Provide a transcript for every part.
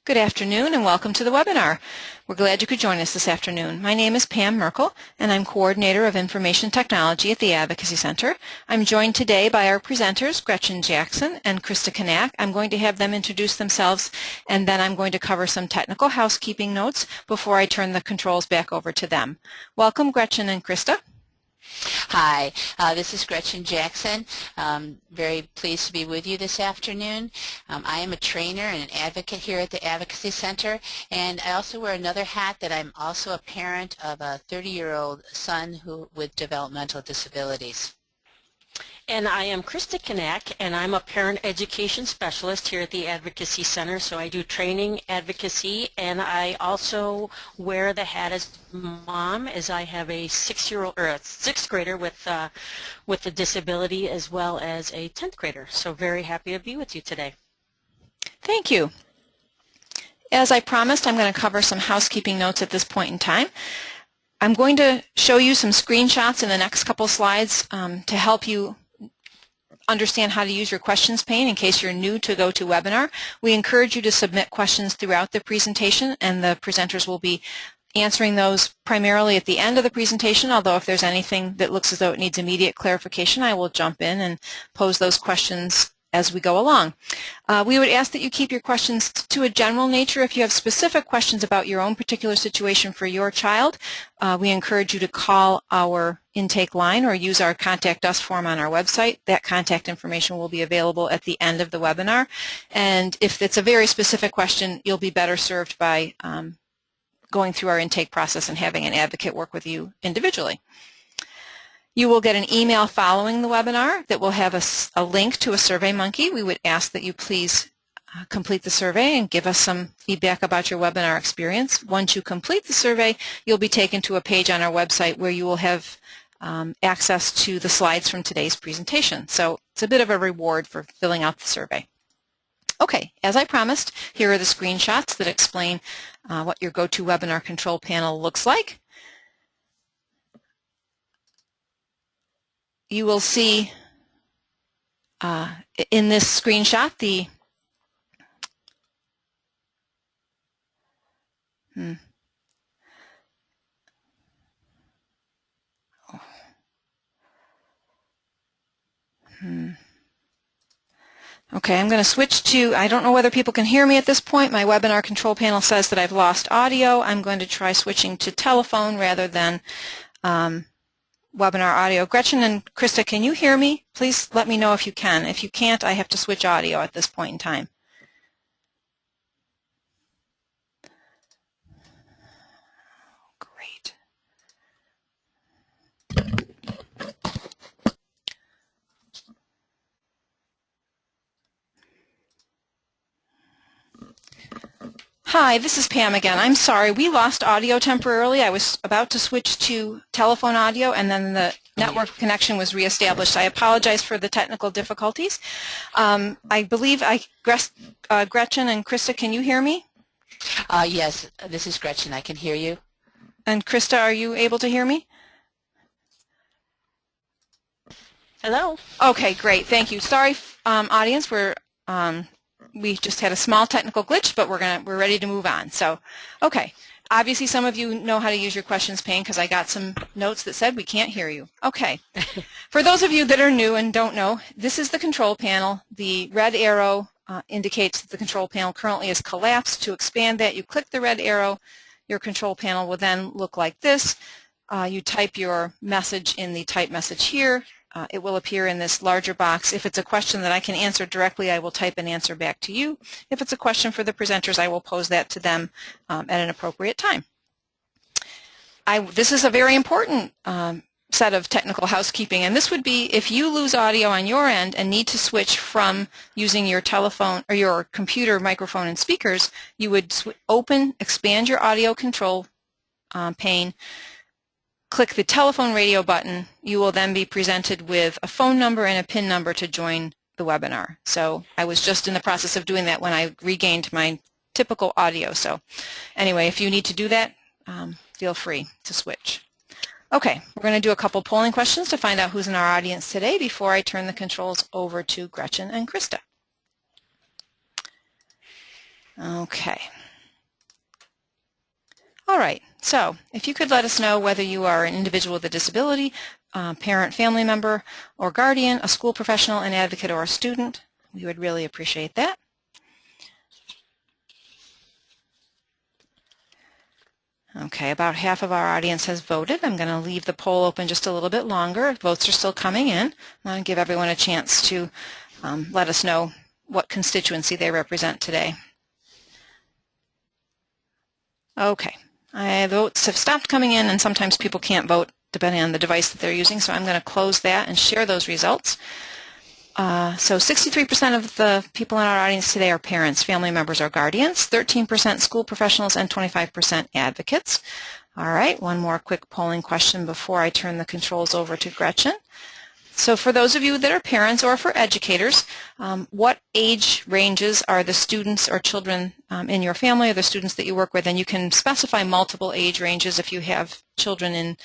Good afternoon and welcome to the webinar. We're glad you could join us this afternoon. My name is Pam Merkel and I'm Coordinator of Information Technology at the Advocacy Center. I'm joined today by our presenters, Gretchen Jackson and Krista Kanak. I'm going to have them introduce themselves and then I'm going to cover some technical housekeeping notes before I turn the controls back over to them. Welcome, Gretchen and Krista. Hi, this is Gretchen Jackson. Very pleased to be with you this afternoon. I am a trainer and an advocate here at the Advocacy Center, and I also wear another hat that I'm also a parent of a 30-year-old son with developmental disabilities. And I am Krista Kanak, and I'm a parent education specialist here at the Advocacy Center. So I do training, advocacy, and I also wear the hat as mom, as I have a 6-year-old or a 6th grader with a disability, as well as a 10th grader. So very happy to be with you today. Thank you. As I promised, I'm going to cover some housekeeping notes at this point in time. I'm going to show you some screenshots in the next couple slides to help you understand how to use your questions pane in case you're new to GoToWebinar. We encourage you to submit questions throughout the presentation, and the presenters will be answering those primarily at the end of the presentation, although if there's anything that looks as though it needs immediate clarification, I will jump in and pose those questions as we go along. We would ask that you keep your questions to a general nature. If you have specific questions about your own particular situation for your child, we encourage you to call our intake line or use our Contact Us form on our website. That contact information will be available at the end of the webinar. And if it's a very specific question, you'll be better served by going through our intake process and having an advocate work with you individually. You will get an email following the webinar that will have a link to a SurveyMonkey. We would ask that you please complete the survey and give us some feedback about your webinar experience. Once you complete the survey, you'll be taken to a page on our website where you will have access to the slides from today's presentation. So it's a bit of a reward for filling out the survey. Okay, as I promised, here are the screenshots that explain what your GoToWebinar control panel looks like. You will see in this screenshot the Okay, I'm going to switch to, I don't know whether people can hear me at this point. My webinar control panel says that I've lost audio. I'm going to try switching to telephone rather than webinar audio. Gretchen and Krista, can you hear me? Please let me know if you can. If you can't, I have to switch audio at this point in time. Great. Hi, this is Pam again. I'm sorry, we lost audio temporarily. I was about to switch to telephone audio and then the network connection was reestablished. I apologize for the technical difficulties. I believe Gretchen and Krista, can you hear me? Yes, this is Gretchen. I can hear you. And Krista, are you able to hear me? Hello. Okay, great. Thank you. Sorry, audience. We just had a small technical glitch, but we're ready to move on. So, okay. Obviously, some of you know how to use your questions pane because I got some notes that said we can't hear you. Okay. For those of you that are new and don't know, this is the control panel. The red arrow indicates that the control panel currently is collapsed. To expand that, you click the red arrow. Your control panel will then look like this. You type your message in the type message here. It will appear in this larger box. If it's a question that I can answer directly, I will type an answer back to you. If it's a question for the presenters, I will pose that to them at an appropriate time. This is a very important set of technical housekeeping, and this would be if you lose audio on your end and need to switch from using your telephone or your computer microphone and speakers, you would expand your audio control pane, click the telephone radio button. You will then be presented with a phone number and a PIN number to join the webinar. So I was just in the process of doing that when I regained my typical audio. So anyway, if you need to do that, feel free to switch. Okay, we're going to do a couple polling questions to find out who's in our audience today before I turn the controls over to Gretchen and Krista. Okay. All right, so if you could let us know whether you are an individual with a disability, parent, family member, or guardian, a school professional, an advocate, or a student, we would really appreciate that. Okay, about half of our audience has voted. I'm going to leave the poll open just a little bit longer. Votes are still coming in. I want to give everyone a chance to let us know what constituency they represent today. Okay, votes have stopped coming in, and sometimes people can't vote depending on the device that they're using, so I'm going to close that and share those results. So 63% of the people in our audience today are parents, family members, or guardians, 13% school professionals, and 25% advocates. All right, one more quick polling question before I turn the controls over to Gretchen. So for those of you that are parents or for educators, what age ranges are the students or children in your family or the students that you work with? And you can specify multiple age ranges if you have children in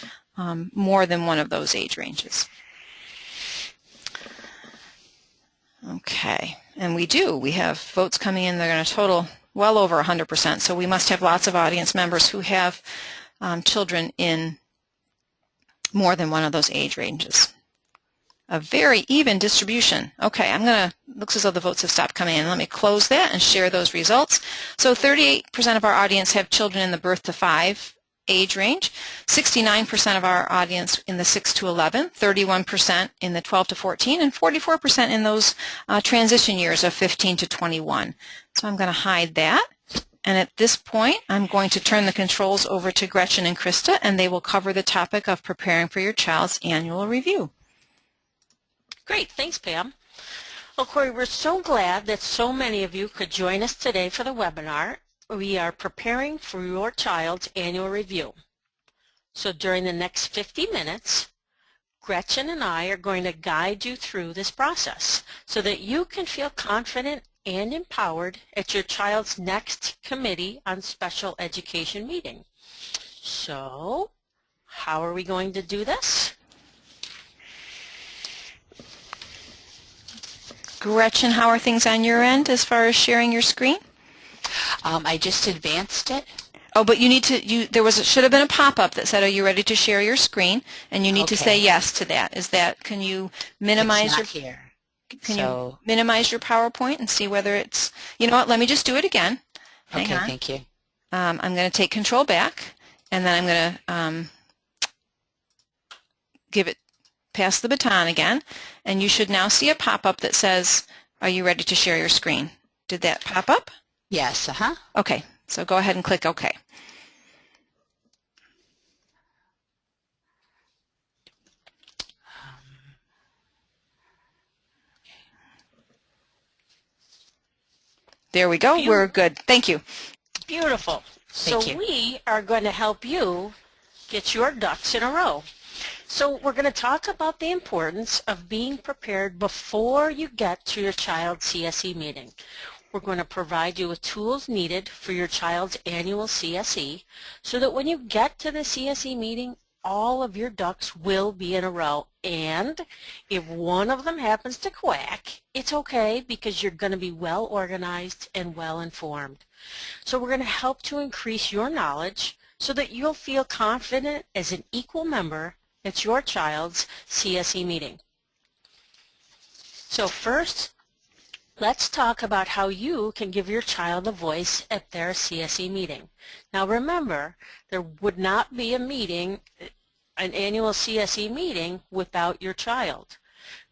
more than one of those age ranges. Okay, and we do. We have votes coming in. They're going to total well over 100%, so we must have lots of audience members who have children in more than one of those age ranges. A very even distribution. Okay, looks as though the votes have stopped coming in. Let me close that and share those results. So 38% of our audience have children in the birth to 5 age range, 69% of our audience in the 6 to 11, 31% in the 12 to 14, and 44% in those transition years of 15 to 21. So I'm going to hide that. And at this point, I'm going to turn the controls over to Gretchen and Krista, and they will cover the topic of preparing for your child's annual review. Great, thanks Pam. Well, Corey, we're so glad that so many of you could join us today for the webinar. We are preparing for your child's annual review. So during the next 50 minutes, Gretchen and I are going to guide you through this process so that you can feel confident and empowered at your child's next Committee on Special Education meeting. So, how are we going to do this? Gretchen, how are things on your end as far as sharing your screen? I just advanced it. Oh, but you need to, should have been a pop-up that said, are you ready to share your screen? And you need to say yes to that. Can you minimize you minimize your PowerPoint and see whether it's, you know what, let me just do it again. Hang on. Thank you. I'm going to take control back, and then I'm going to pass the baton again, and you should now see a pop-up that says, are you ready to share your screen? Did that pop up? Yes, Okay, so go ahead and click OK. There we go. We're good. Thank you. Beautiful. So we are going to help you get your ducks in a row. So we're going to talk about the importance of being prepared before you get to your child's CSE meeting. We're going to provide you with tools needed for your child's annual CSE so that when you get to the CSE meeting, all of your ducks will be in a row. And if one of them happens to quack, it's okay because you're going to be well organized and well informed. So we're going to help to increase your knowledge so that you'll feel confident as an equal member at your child's CSE meeting. So first, let's talk about how you can give your child a voice at their CSE meeting. Now remember, there would not be a meeting, an annual CSE meeting, without your child.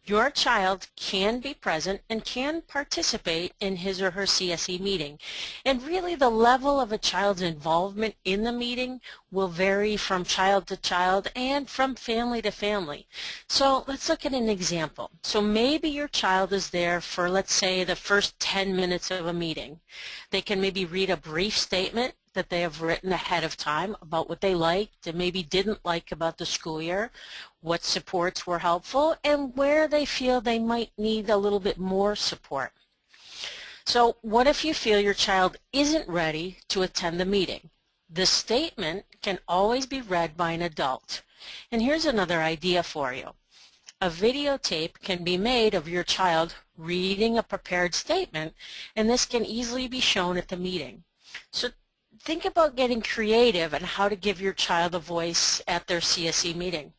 Your child can be present and can participate in his or her CSE meeting. And really the level of a child's involvement in the meeting will vary from child to child and from family to family. So let's look at an example. So maybe your child is there for, let's say, the first 10 minutes of a meeting. They can maybe read a brief statement that they have written ahead of time about what they liked and maybe didn't like about the school year, what supports were helpful, and where they feel they might need a little bit more support. So what if you feel your child isn't ready to attend the meeting? The statement can always be read by an adult. And here's another idea for you. A videotape can be made of your child reading a prepared statement, and this can easily be shown at the meeting. So think about getting creative and how to give your child a voice at their CSE meeting.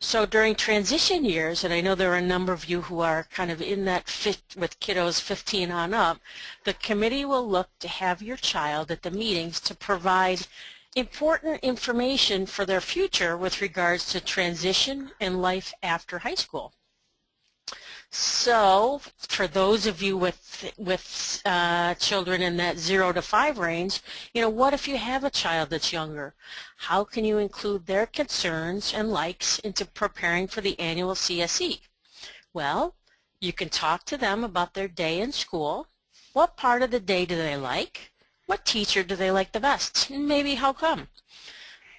So during transition years, and I know there are a number of you who are kind of in that fit with kiddos 15 on up, the committee will look to have your child at the meetings to provide important information for their future with regards to transition and life after high school. So for those of you with children in that 0 to 5 range, what if you have a child that's younger? How can you include their concerns and likes into preparing for the annual CSE? Well, you can talk to them about their day in school. What part of the day do they like? What teacher do they like the best? And maybe how come?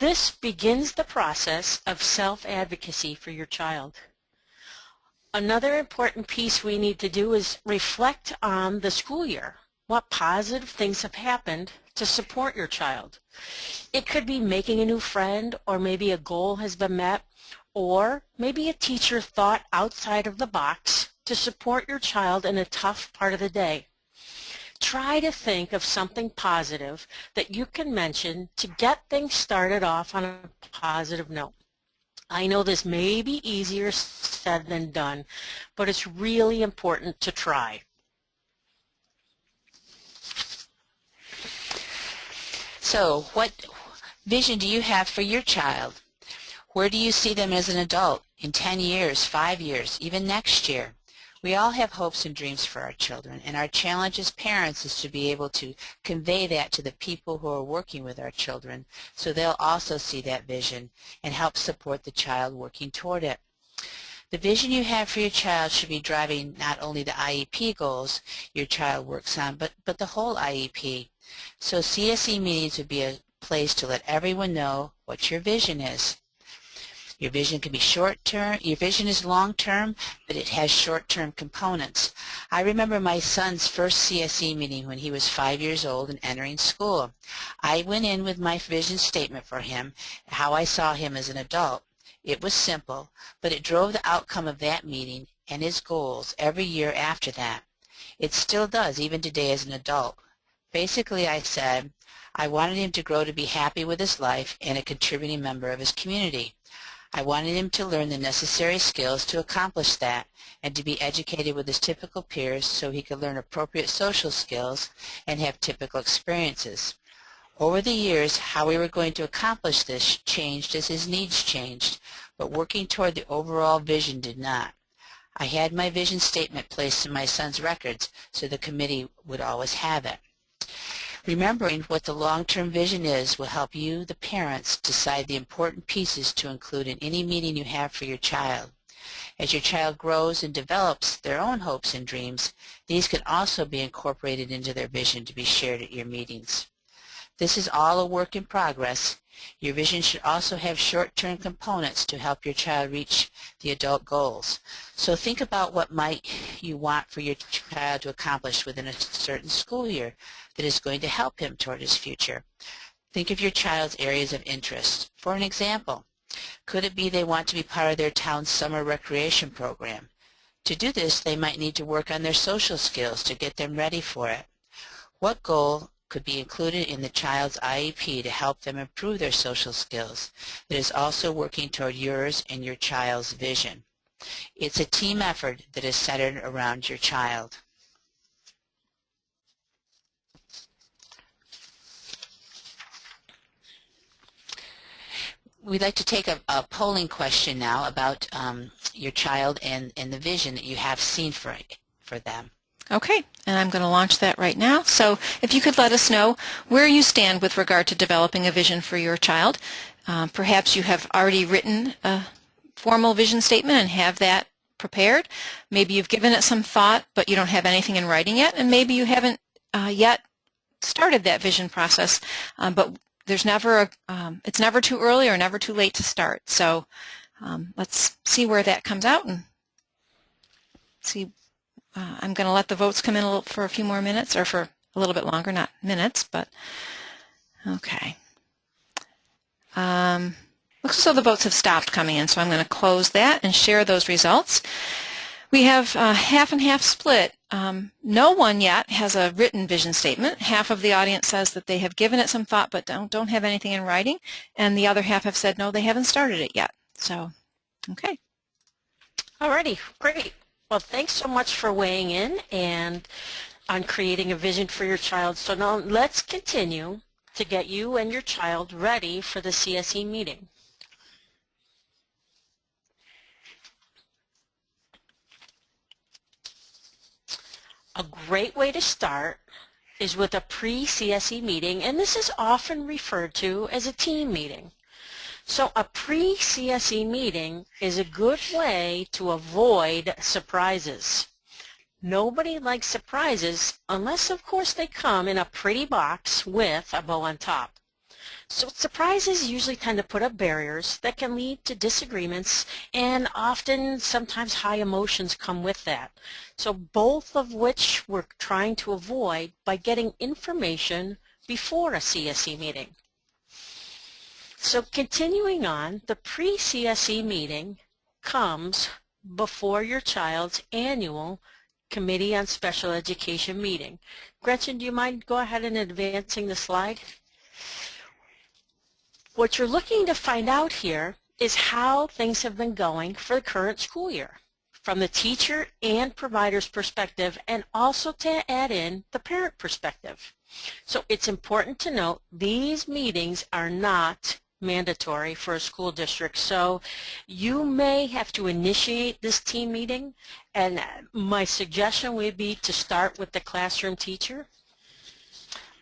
This begins the process of self-advocacy for your child. Another important piece we need to do is reflect on the school year. What positive things have happened to support your child? It could be making a new friend, or maybe a goal has been met, or maybe a teacher thought outside of the box to support your child in a tough part of the day. Try to think of something positive that you can mention to get things started off on a positive note. I know this may be easier said than done, but it's really important to try. So what vision do you have for your child? Where do you see them as an adult in 10 years, 5 years, even next year? We all have hopes and dreams for our children, and our challenge as parents is to be able to convey that to the people who are working with our children so they'll also see that vision and help support the child working toward it. The vision you have for your child should be driving not only the IEP goals your child works on, but the whole IEP. So CSE meetings would be a place to let everyone know what your vision is. Your vision can be short-term, your vision is long-term, but it has short-term components. I remember my son's first CSE meeting when he was 5 years old and entering school. I went in with my vision statement for him, how I saw him as an adult. It was simple, but it drove the outcome of that meeting and his goals every year after that. It still does, even today as an adult. Basically, I said I wanted him to grow to be happy with his life and a contributing member of his community. I wanted him to learn the necessary skills to accomplish that and to be educated with his typical peers so he could learn appropriate social skills and have typical experiences. Over the years, how we were going to accomplish this changed as his needs changed, but working toward the overall vision did not. I had my vision statement placed in my son's records so the committee would always have it. Remembering what the long-term vision is will help you, the parents, decide the important pieces to include in any meeting you have for your child. As your child grows and develops their own hopes and dreams, these can also be incorporated into their vision to be shared at your meetings. This is all a work in progress. Your vision should also have short-term components to help your child reach the adult goals. So think about what might you want for your child to accomplish within a certain school year that is going to help him toward his future. Think of your child's areas of interest. For an example, could it be they want to be part of their town's summer recreation program? To do this, they might need to work on their social skills to get them ready for it. What goal could be included in the child's IEP to help them improve their social skills that is also working toward yours and your child's vision? It's a team effort that is centered around your child. We'd like to take a polling question now about your child and the vision that you have seen for them. Okay, and I'm going to launch that right now. So if you could let us know where you stand with regard to developing a vision for your child. Perhaps you have already written a formal vision statement and have that prepared. Maybe you've given it some thought, but you don't have anything in writing yet, and maybe you haven't yet started that vision process, but there's never it's never too early or never too late to start. So let's see where that comes out and see. I'm going to let the votes come in for a few more minutes, or for a little bit longer, not minutes, but okay. Looks as though the votes have stopped coming in, so I'm going to close that and share those results. We have a half and half split. No one yet has a written vision statement. Half of the audience says that they have given it some thought but don't have anything in writing, and the other half have said no, they haven't started it yet. So, okay. Alrighty, great. Well, thanks so much for weighing in and on creating a vision for your child. So now let's continue to get you and your child ready for the CSE meeting. A great way to start is with a pre-CSE meeting, and this is often referred to as a team meeting. So a pre-CSE meeting is a good way to avoid surprises. Nobody likes surprises unless, of course, they come in a pretty box with a bow on top. So surprises usually tend to put up barriers that can lead to disagreements, and often sometimes high emotions come with that. So both of which we're trying to avoid by getting information before a CSE meeting. So continuing on, the pre-CSE meeting comes before your child's annual Committee on Special Education meeting. Gretchen, do you mind go ahead and advancing the slide? What you're looking to find out here is how things have been going for the current school year, from the teacher and provider's perspective, and also to add in the parent perspective. So it's important to note these meetings are not mandatory for a school district, so you may have to initiate this team meeting, and my suggestion would be to start with the classroom teacher.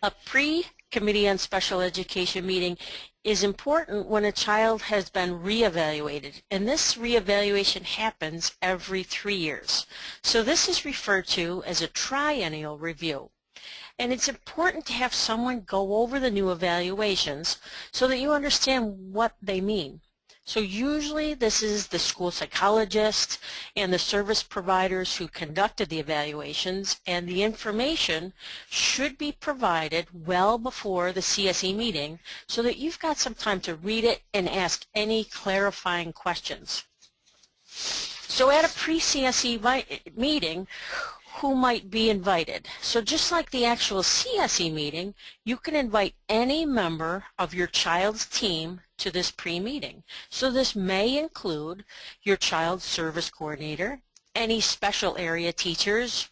A pre-Committee on Special Education meeting is important when a child has been reevaluated, and this reevaluation happens every 3 years. So this is referred to as a triennial review. And it's important to have someone go over the new evaluations so that you understand what they mean. So usually this is the school psychologist and the service providers who conducted the evaluations, and the information should be provided well before the CSE meeting so that you've got some time to read it and ask any clarifying questions. So at a pre-CSE meeting, who might be invited? So just like the actual CSE meeting, you can invite any member of your child's team to this pre-meeting. So this may include your child's service coordinator, any special area teachers,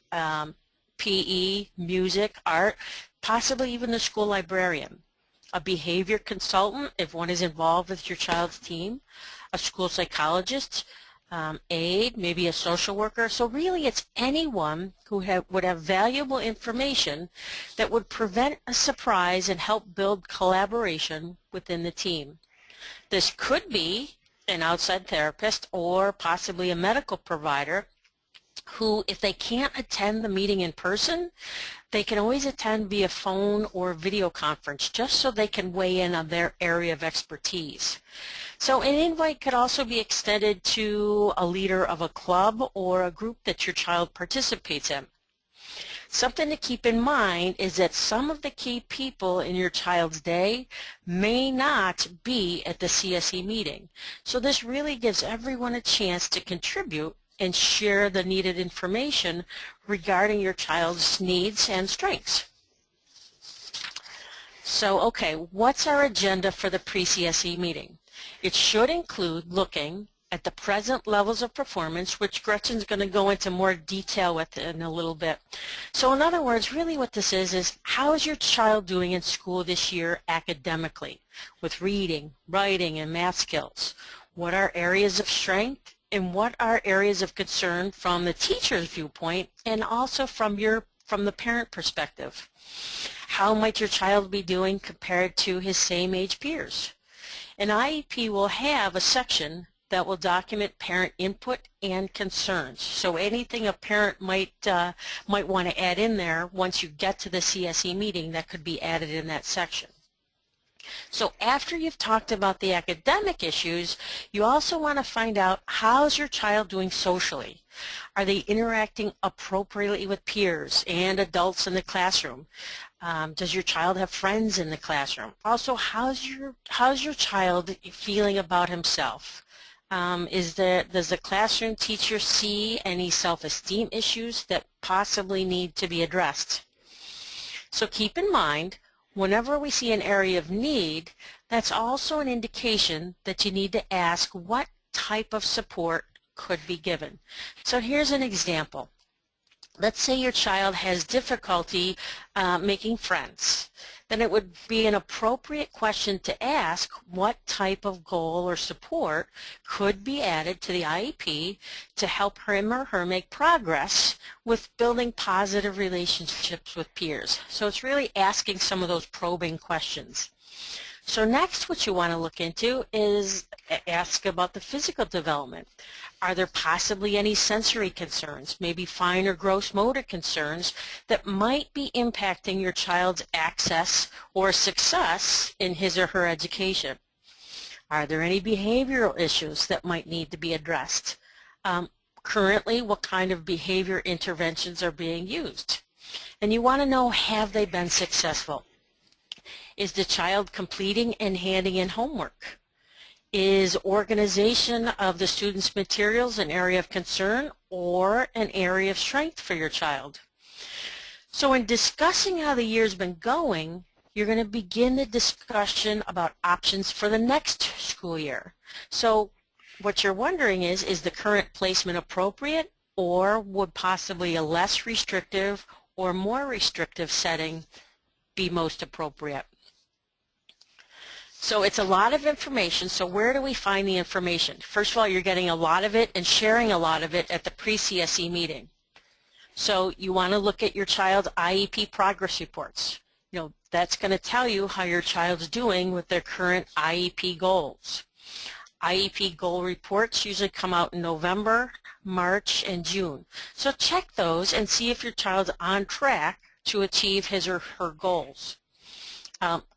PE, music, art, possibly even the school librarian, a behavior consultant if one is involved with your child's team, a school psychologist, aide, maybe a social worker. So really it's anyone who would have valuable information that would prevent a surprise and help build collaboration within the team. This could be an outside therapist or possibly a medical provider who, if they can't attend the meeting in person, they can always attend via phone or video conference just so they can weigh in on their area of expertise. So an invite could also be extended to a leader of a club or a group that your child participates in. Something to keep in mind is that some of the key people in your child's day may not be at the CSE meeting. So this really gives everyone a chance to contribute and share the needed information regarding your child's needs and strengths. So, okay, what's our agenda for the pre-CSE meeting? It should include looking at the present levels of performance, which Gretchen's going to go into more detail with in a little bit. So in other words, really what this is how is your child doing in school this year academically with reading, writing, and math skills? What are areas of strength and what are areas of concern from the teacher's viewpoint and also from the parent perspective? How might your child be doing compared to his same age peers? An IEP will have a section that will document parent input and concerns. So anything a parent might want to add in there once you get to the CSE meeting, that could be added in that section. So after you've talked about the academic issues, you also want to find out, how's your child doing socially? Are they interacting appropriately with peers and adults in the classroom? Does your child have friends in the classroom? Also, how's your child feeling about himself? Does the classroom teacher see any self-esteem issues that possibly need to be addressed? So keep in mind, whenever we see an area of need, that's also an indication that you need to ask what type of support could be given. So here's an example. Let's say your child has difficulty making friends. Then it would be an appropriate question to ask what type of goal or support could be added to the IEP to help him or her make progress with building positive relationships with peers. So it's really asking some of those probing questions. So next, what you want to look into is ask about the physical development. Are there possibly any sensory concerns, maybe fine or gross motor concerns that might be impacting your child's access or success in his or her education? Are there any behavioral issues that might need to be addressed? Currently, what kind of behavior interventions are being used? And you want to know, have they been successful? Is the child completing and handing in homework? Is organization of the student's materials an area of concern or an area of strength for your child? So in discussing how the year's been going, you're going to begin the discussion about options for the next school year. So what you're wondering is the current placement appropriate, or would possibly a less restrictive or more restrictive setting be most appropriate? So it's a lot of information, so where do we find the information? First of all, you're getting a lot of it and sharing a lot of it at the pre-CSE meeting. So you want to look at your child's IEP progress reports. You know, that's going to tell you how your child's doing with their current IEP goals. IEP goal reports usually come out in November, March, and June. So check those and see if your child's on track to achieve his or her goals.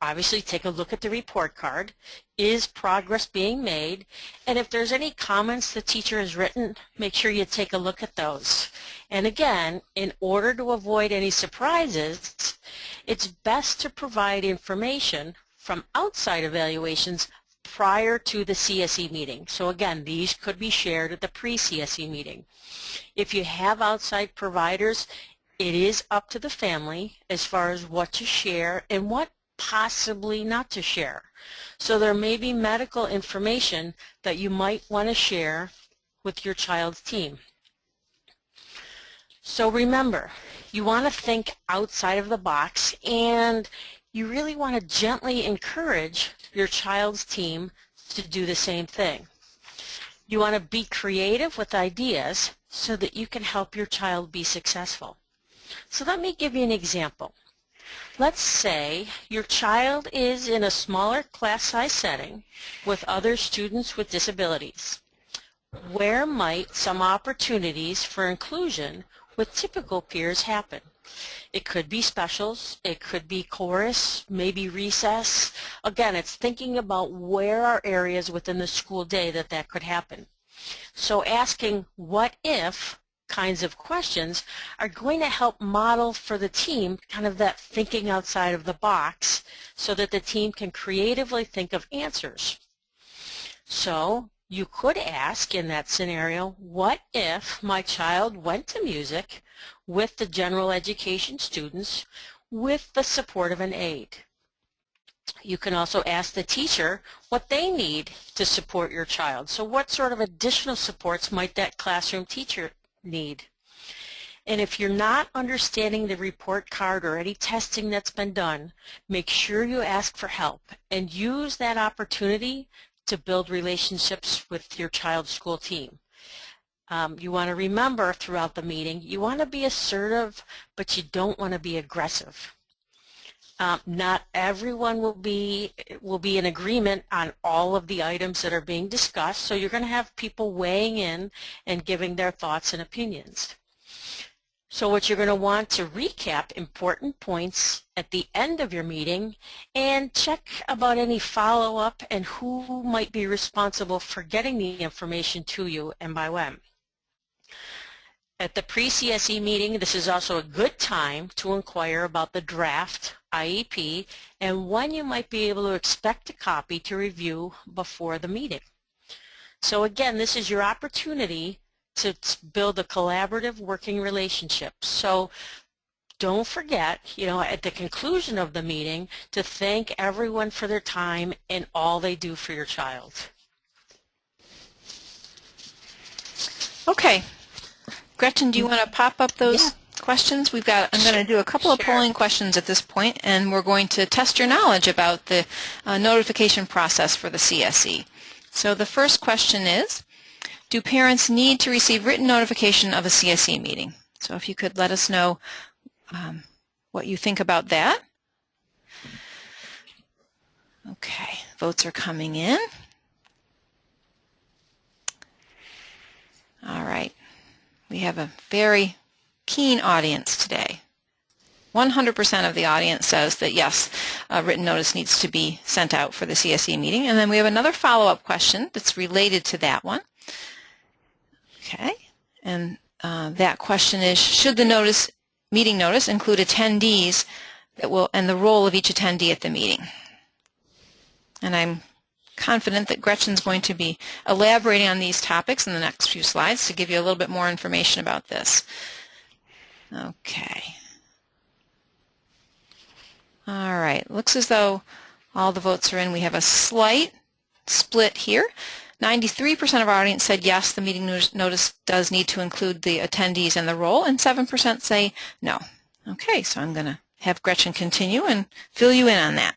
Obviously, take a look at the report card. Is progress being made? And if there's any comments the teacher has written, make sure you take a look at those. And again, in order to avoid any surprises, it's best to provide information from outside evaluations prior to the CSE meeting. So again, these could be shared at the pre-CSE meeting. If you have outside providers, it is up to the family as far as what to share and what possibly not to share. So there may be medical information that you might want to share with your child's team. So remember, you want to think outside of the box, and you really want to gently encourage your child's team to do the same thing. You want to be creative with ideas so that you can help your child be successful. So let me give you an example. Let's say your child is in a smaller class size setting with other students with disabilities. Where might some opportunities for inclusion with typical peers happen? It could be specials, it could be chorus, maybe recess. Again, it's thinking about where are areas within the school day that could happen. So asking what if kinds of questions are going to help model for the team kind of that thinking outside of the box so that the team can creatively think of answers. So you could ask in that scenario, what if my child went to music with the general education students with the support of an aide? You can also ask the teacher what they need to support your child. So what sort of additional supports might that classroom teacher need? And if you're not understanding the report card or any testing that's been done, make sure you ask for help and use that opportunity to build relationships with your child's school team. You want to remember throughout the meeting, you want to be assertive, but you don't want to be aggressive. Not everyone will be in agreement on all of the items that are being discussed, so you're going to have people weighing in and giving their thoughts and opinions. So what you're going to want to recap important points at the end of your meeting and check about any follow-up and who might be responsible for getting the information to you and by when. At the pre-CSE meeting, this is also a good time to inquire about the draft IEP and when you might be able to expect a copy to review before the meeting. So again, this is your opportunity to build a collaborative working relationship. So don't forget, at the conclusion of the meeting, to thank everyone for their time and all they do for your child. Okay. Gretchen, do you want to pop up those questions? I'm going to do a couple of polling questions at this point, and we're going to test your knowledge about the notification process for the CSE. So the first question is, do parents need to receive written notification of a CSE meeting? So if you could let us know what you think about that. Okay, votes are coming in. All right, we have a very keen audience today. 100% of the audience says that yes, a written notice needs to be sent out for the CSE meeting. And then we have another follow-up question that's related to that one. Okay, and that question is, should the meeting notice include attendees and the role of each attendee at the meeting? And I'm confident that Gretchen's going to be elaborating on these topics in the next few slides to give you a little bit more information about this. Okay. All right, looks as though all the votes are in. We have a slight split here. 93% of our audience said yes, the meeting notice does need to include the attendees and the role, and 7% say no. Okay, so I'm going to have Gretchen continue and fill you in on that.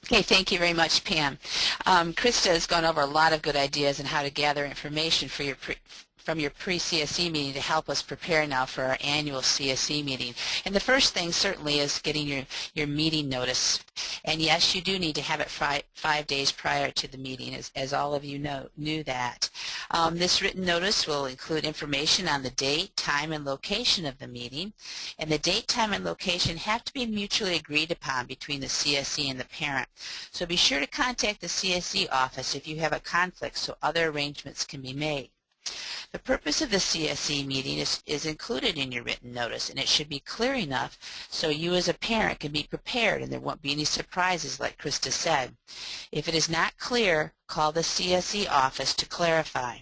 Okay, thank you very much, Pam. Krista has gone over a lot of good ideas on how to gather information for from your pre-CSE meeting to help us prepare now for our annual CSE meeting. And the first thing certainly is getting your meeting notice. And yes, you do need to have it 5 days prior to the meeting, as all of you knew that. This written notice will include information on the date, time, and location of the meeting. And the date, time, and location have to be mutually agreed upon between the CSE and the parent. So be sure to contact the CSE office if you have a conflict so other arrangements can be made. The purpose of the CSE meeting is included in your written notice, and it should be clear enough so you as a parent can be prepared and there won't be any surprises like Krista said. If it is not clear, call the CSE office to clarify.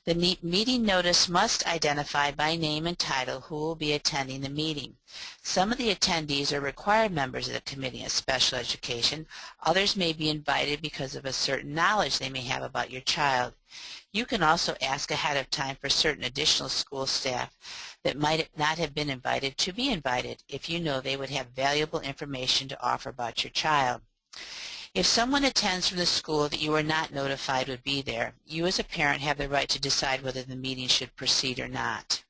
The meeting notice must identify by name and title who will be attending the meeting. Some of the attendees are required members of the Committee on Special Education. Others may be invited because of a certain knowledge they may have about your child. You can also ask ahead of time for certain additional school staff that might not have been invited to be invited if you know they would have valuable information to offer about your child. If someone attends from the school that you are not notified would be there, you as a parent have the right to decide whether the meeting should proceed or not.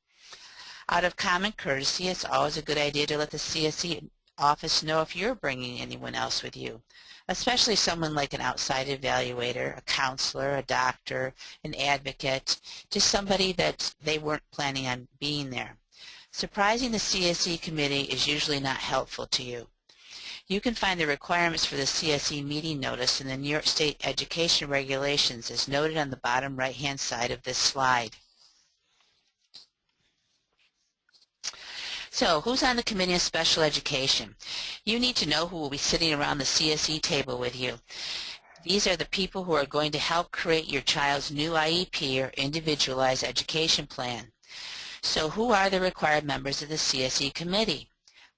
Out of common courtesy, it's always a good idea to let the CSE office know if you're bringing anyone else with you, especially someone like an outside evaluator, a counselor, a doctor, an advocate, just somebody that they weren't planning on being there. Surprising the CSE committee is usually not helpful to you. You can find the requirements for the CSE meeting notice in the New York State Education Regulations as noted on the bottom right-hand side of this slide. So, who's on the Committee on Special Education? You need to know who will be sitting around the CSE table with you. These are the people who are going to help create your child's new IEP or Individualized Education Plan. So who are the required members of the CSE committee?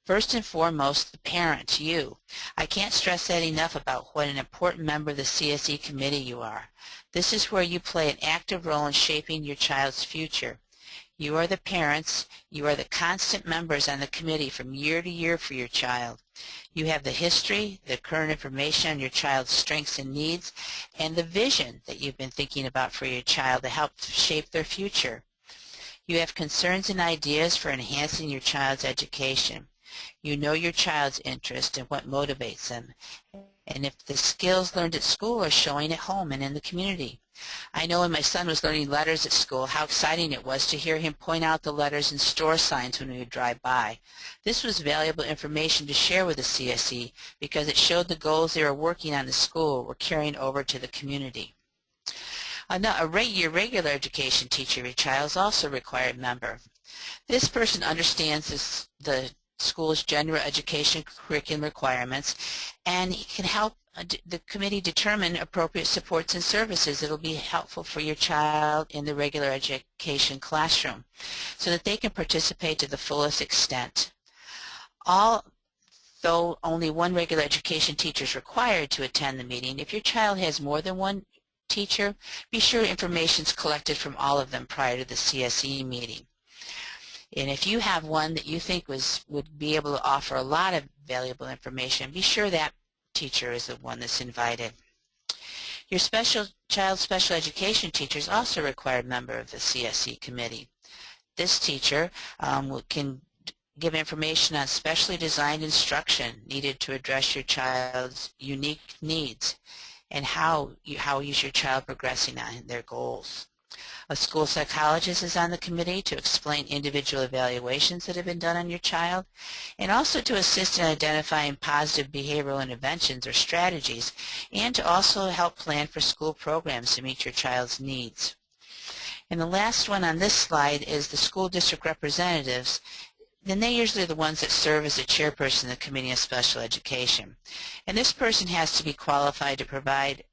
First and foremost, the parent, you. I can't stress that enough about what an important member of the CSE committee you are. This is where you play an active role in shaping your child's future. You are the parents. You are the constant members on the committee from year to year for your child. You have the history, the current information on your child's strengths and needs, and the vision that you've been thinking about for your child to help shape their future. You have concerns and ideas for enhancing your child's education. You know your child's interest and what motivates them, and if the skills learned at school are showing at home and in the community. I know when my son was learning letters at school how exciting it was to hear him point out the letters and store signs when we would drive by. This was valuable information to share with the CSE because it showed the goals they were working on in school were carrying over to the community. Your regular education teacher of your child is also a required member. This person understands the school's general education curriculum requirements, and he can help the committee determine appropriate supports and services that will be helpful for your child in the regular education classroom so that they can participate to the fullest extent. Although only one regular education teacher is required to attend the meeting, if your child has more than one teacher, be sure information is collected from all of them prior to the CSE meeting. And if you have one that you think would be able to offer a lot of valuable information, be sure that teacher is the one that's invited. Your child special education teacher is also a required member of the CSE committee. This teacher can give information on specially designed instruction needed to address your child's unique needs and how is your child progressing on their goals. A school psychologist is on the committee to explain individual evaluations that have been done on your child and also to assist in identifying positive behavioral interventions or strategies and to also help plan for school programs to meet your child's needs. And the last one on this slide is the school district representatives. Then they're usually the ones that serve as the chairperson of the Committee of Special Education. And this person has to be qualified to provide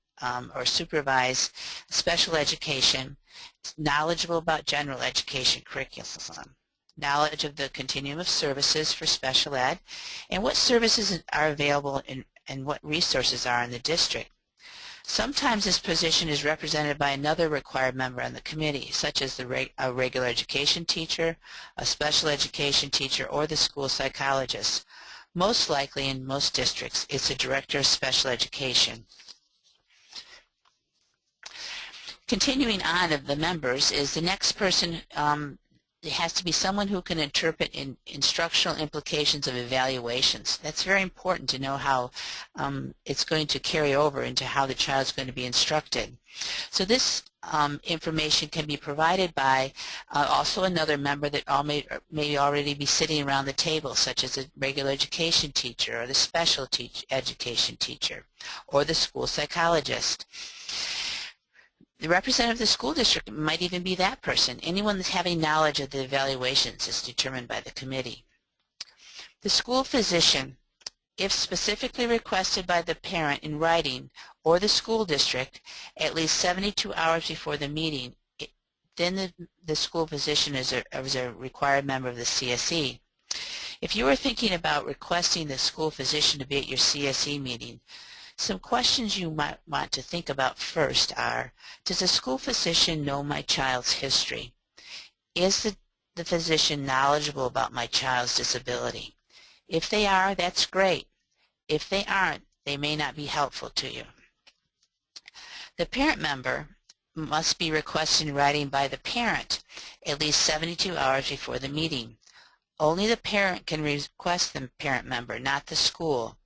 or supervise special education, knowledgeable about general education curriculum, knowledge of the continuum of services for special ed, and what services are available and what resources are in the district. Sometimes this position is represented by another required member on the committee, such as a regular education teacher, a special education teacher, or the school psychologist. Most likely in most districts, it's a director of special education. Continuing on of the members is the next person. It has to be someone who can interpret instructional implications of evaluations. That's very important to know how it's going to carry over into how the child's going to be instructed. So this information can be provided by also another member that may already be sitting around the table, such as a regular education teacher or the special education teacher or the school psychologist. The representative of the school district might even be that person. Anyone that's having knowledge of the evaluations is determined by the committee. The school physician, if specifically requested by the parent in writing or the school district at least 72 hours before the meeting, then the school physician is a required member of the CSE. If you are thinking about requesting the school physician to be at your CSE meeting, some questions you might want to think about first are, does the school physician know my child's history? Is the physician knowledgeable about my child's disability? If they are, that's great. If they aren't, they may not be helpful to you. The parent member must be requested in writing by the parent at least 72 hours before the meeting. Only the parent can request the parent member, not the school.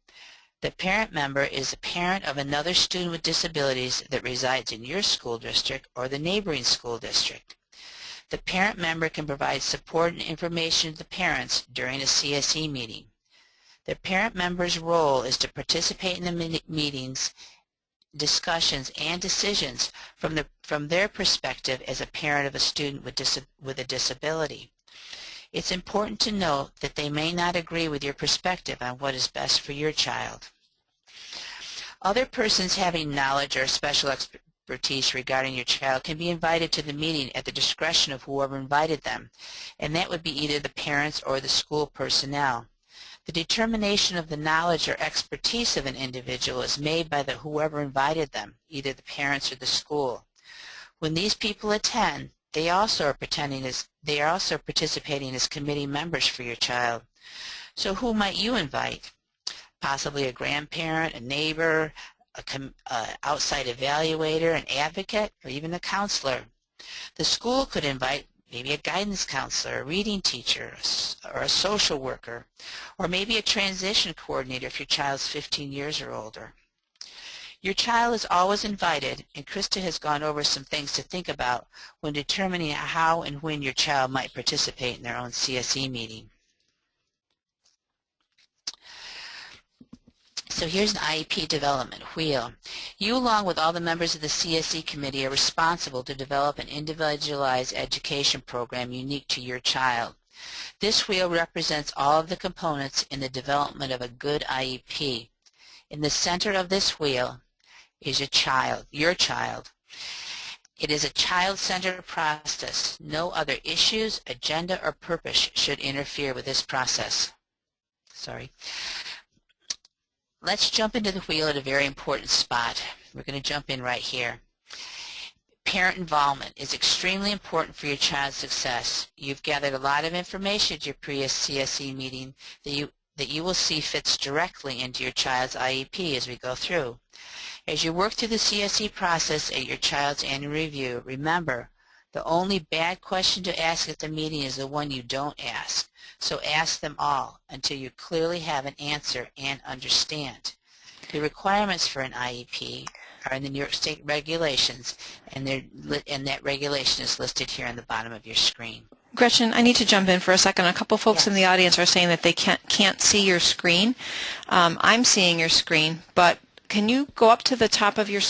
The parent member is a parent of another student with disabilities that resides in your school district or the neighboring school district. The parent member can provide support and information to the parents during a CSE meeting. The parent member's role is to participate in the meetings, discussions, and decisions from their perspective as a parent of a student with a disability. It's important to note that they may not agree with your perspective on what is best for your child. Other persons having knowledge or special expertise regarding your child can be invited to the meeting at the discretion of whoever invited them, and that would be either the parents or the school personnel. The determination of the knowledge or expertise of an individual is made by whoever invited them, either the parents or the school. When these people attend, they also are participating as committee members for your child. So who might you invite? Possibly a grandparent, a neighbor, an outside evaluator, an advocate, or even a counselor. The school could invite maybe a guidance counselor, a reading teacher, or a social worker, or maybe a transition coordinator if your child's 15 years or older. Your child is always invited, and Krista has gone over some things to think about when determining how and when your child might participate in their own CSE meeting. So here's an IEP development wheel. You, along with all the members of the CSE committee, are responsible to develop an individualized education program unique to your child. This wheel represents all of the components in the development of a good IEP. In the center of this wheel is your child. It is a child-centered process. No other issues, agenda, or purpose should interfere with this process. Let's jump into the wheel at a very important spot. We're going to jump in right here. Parent involvement is extremely important for your child's success. You've gathered a lot of information at your pre-CSE meeting that you will see fits directly into your child's IEP as we go through. As you work through the CSE process at your child's annual review, remember, the only bad question to ask at the meeting is the one you don't ask. So ask them all until you clearly have an answer and understand. The requirements for an IEP are in the New York State regulations, and that regulation is listed here on the bottom of your screen. Gretchen, I need to jump in for a second. A couple folks in the audience are saying that they can't see your screen. I'm seeing your screen, but can you go up to the top of your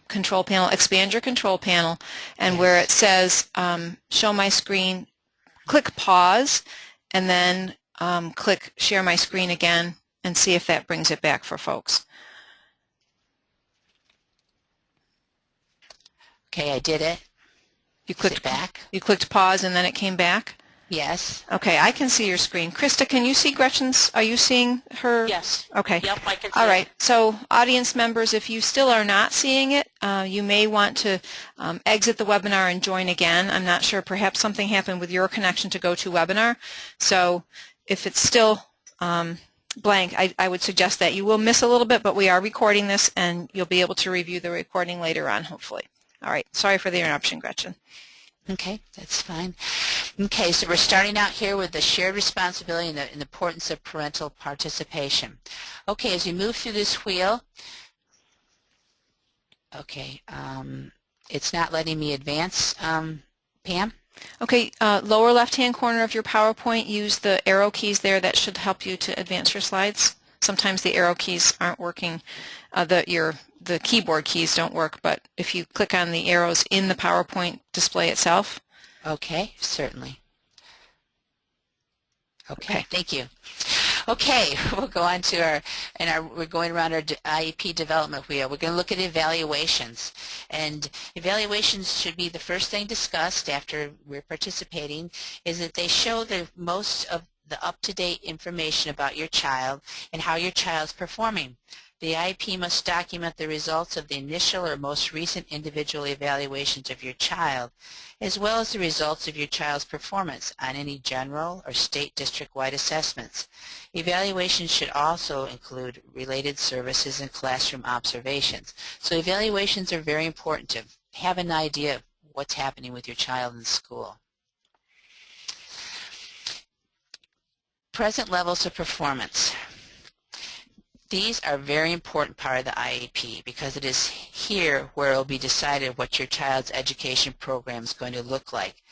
control panel, expand your control panel, and where it says show my screen, click pause, and then click share my screen again and see if that brings it back for folks. Okay, I did it. You clicked back. You clicked pause and then it came back? Yes. Okay, I can see your screen. Krista, can you see Gretchen's? Are you seeing her? Yes. Okay. Yep, I can see All right. it. So audience members, if you still are not seeing it, you may want to exit the webinar and join again. I'm not sure. Perhaps something happened with your connection to GoToWebinar. So if it's still blank, I would suggest that. You will miss a little bit, but we are recording this, and you'll be able to review the recording later on, hopefully. All right. Sorry for the interruption, Gretchen. Okay, that's fine. Okay, so we're starting out here with the shared responsibility and the importance of parental participation. Okay, as you move through this wheel, okay, it's not letting me advance, Pam? Okay, lower left-hand corner of your PowerPoint, use the arrow keys there. That should help you to advance your slides. Sometimes the arrow keys aren't working. The keyboard keys don't work, but if you click on the arrows in the PowerPoint display itself. Okay, certainly. Okay, thank you. Okay, we'll go on to we're going around our IEP development wheel. We're going to look at evaluations. And evaluations should be the first thing discussed after we're participating, is that they show the most of the up-to-date information about your child and how your child's performing. The IEP must document the results of the initial or most recent individual evaluations of your child, as well as the results of your child's performance on any general or state district-wide assessments. Evaluations should also include related services and classroom observations. So evaluations are very important to have an idea of what's happening with your child in school. Present levels of performance. These are a very important part of the IEP because it is here where it will be decided what your child's education program is going to look like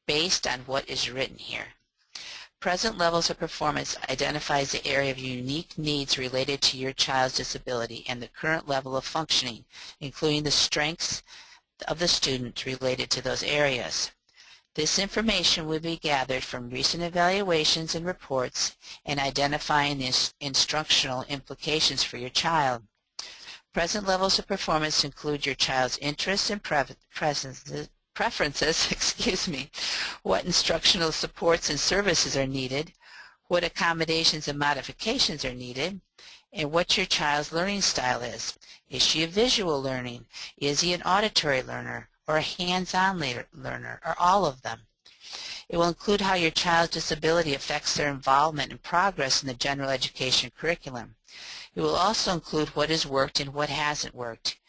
based on what is written here. Present levels of performance identifies the area of unique needs related to your child's disability and the current level of functioning, including the strengths of the student related to those areas. This information will be gathered from recent evaluations and reports and identifying the instructional implications for your child. Present levels of performance include your child's interests and preferences, what instructional supports and services are needed, what accommodations and modifications are needed, and what your child's learning style is. Is she a visual learning? Is he an auditory learner? Or a hands-on learner, or all of them. It will include how your child's disability affects their involvement and progress in the general education curriculum. It will also include what has worked and what hasn't worked.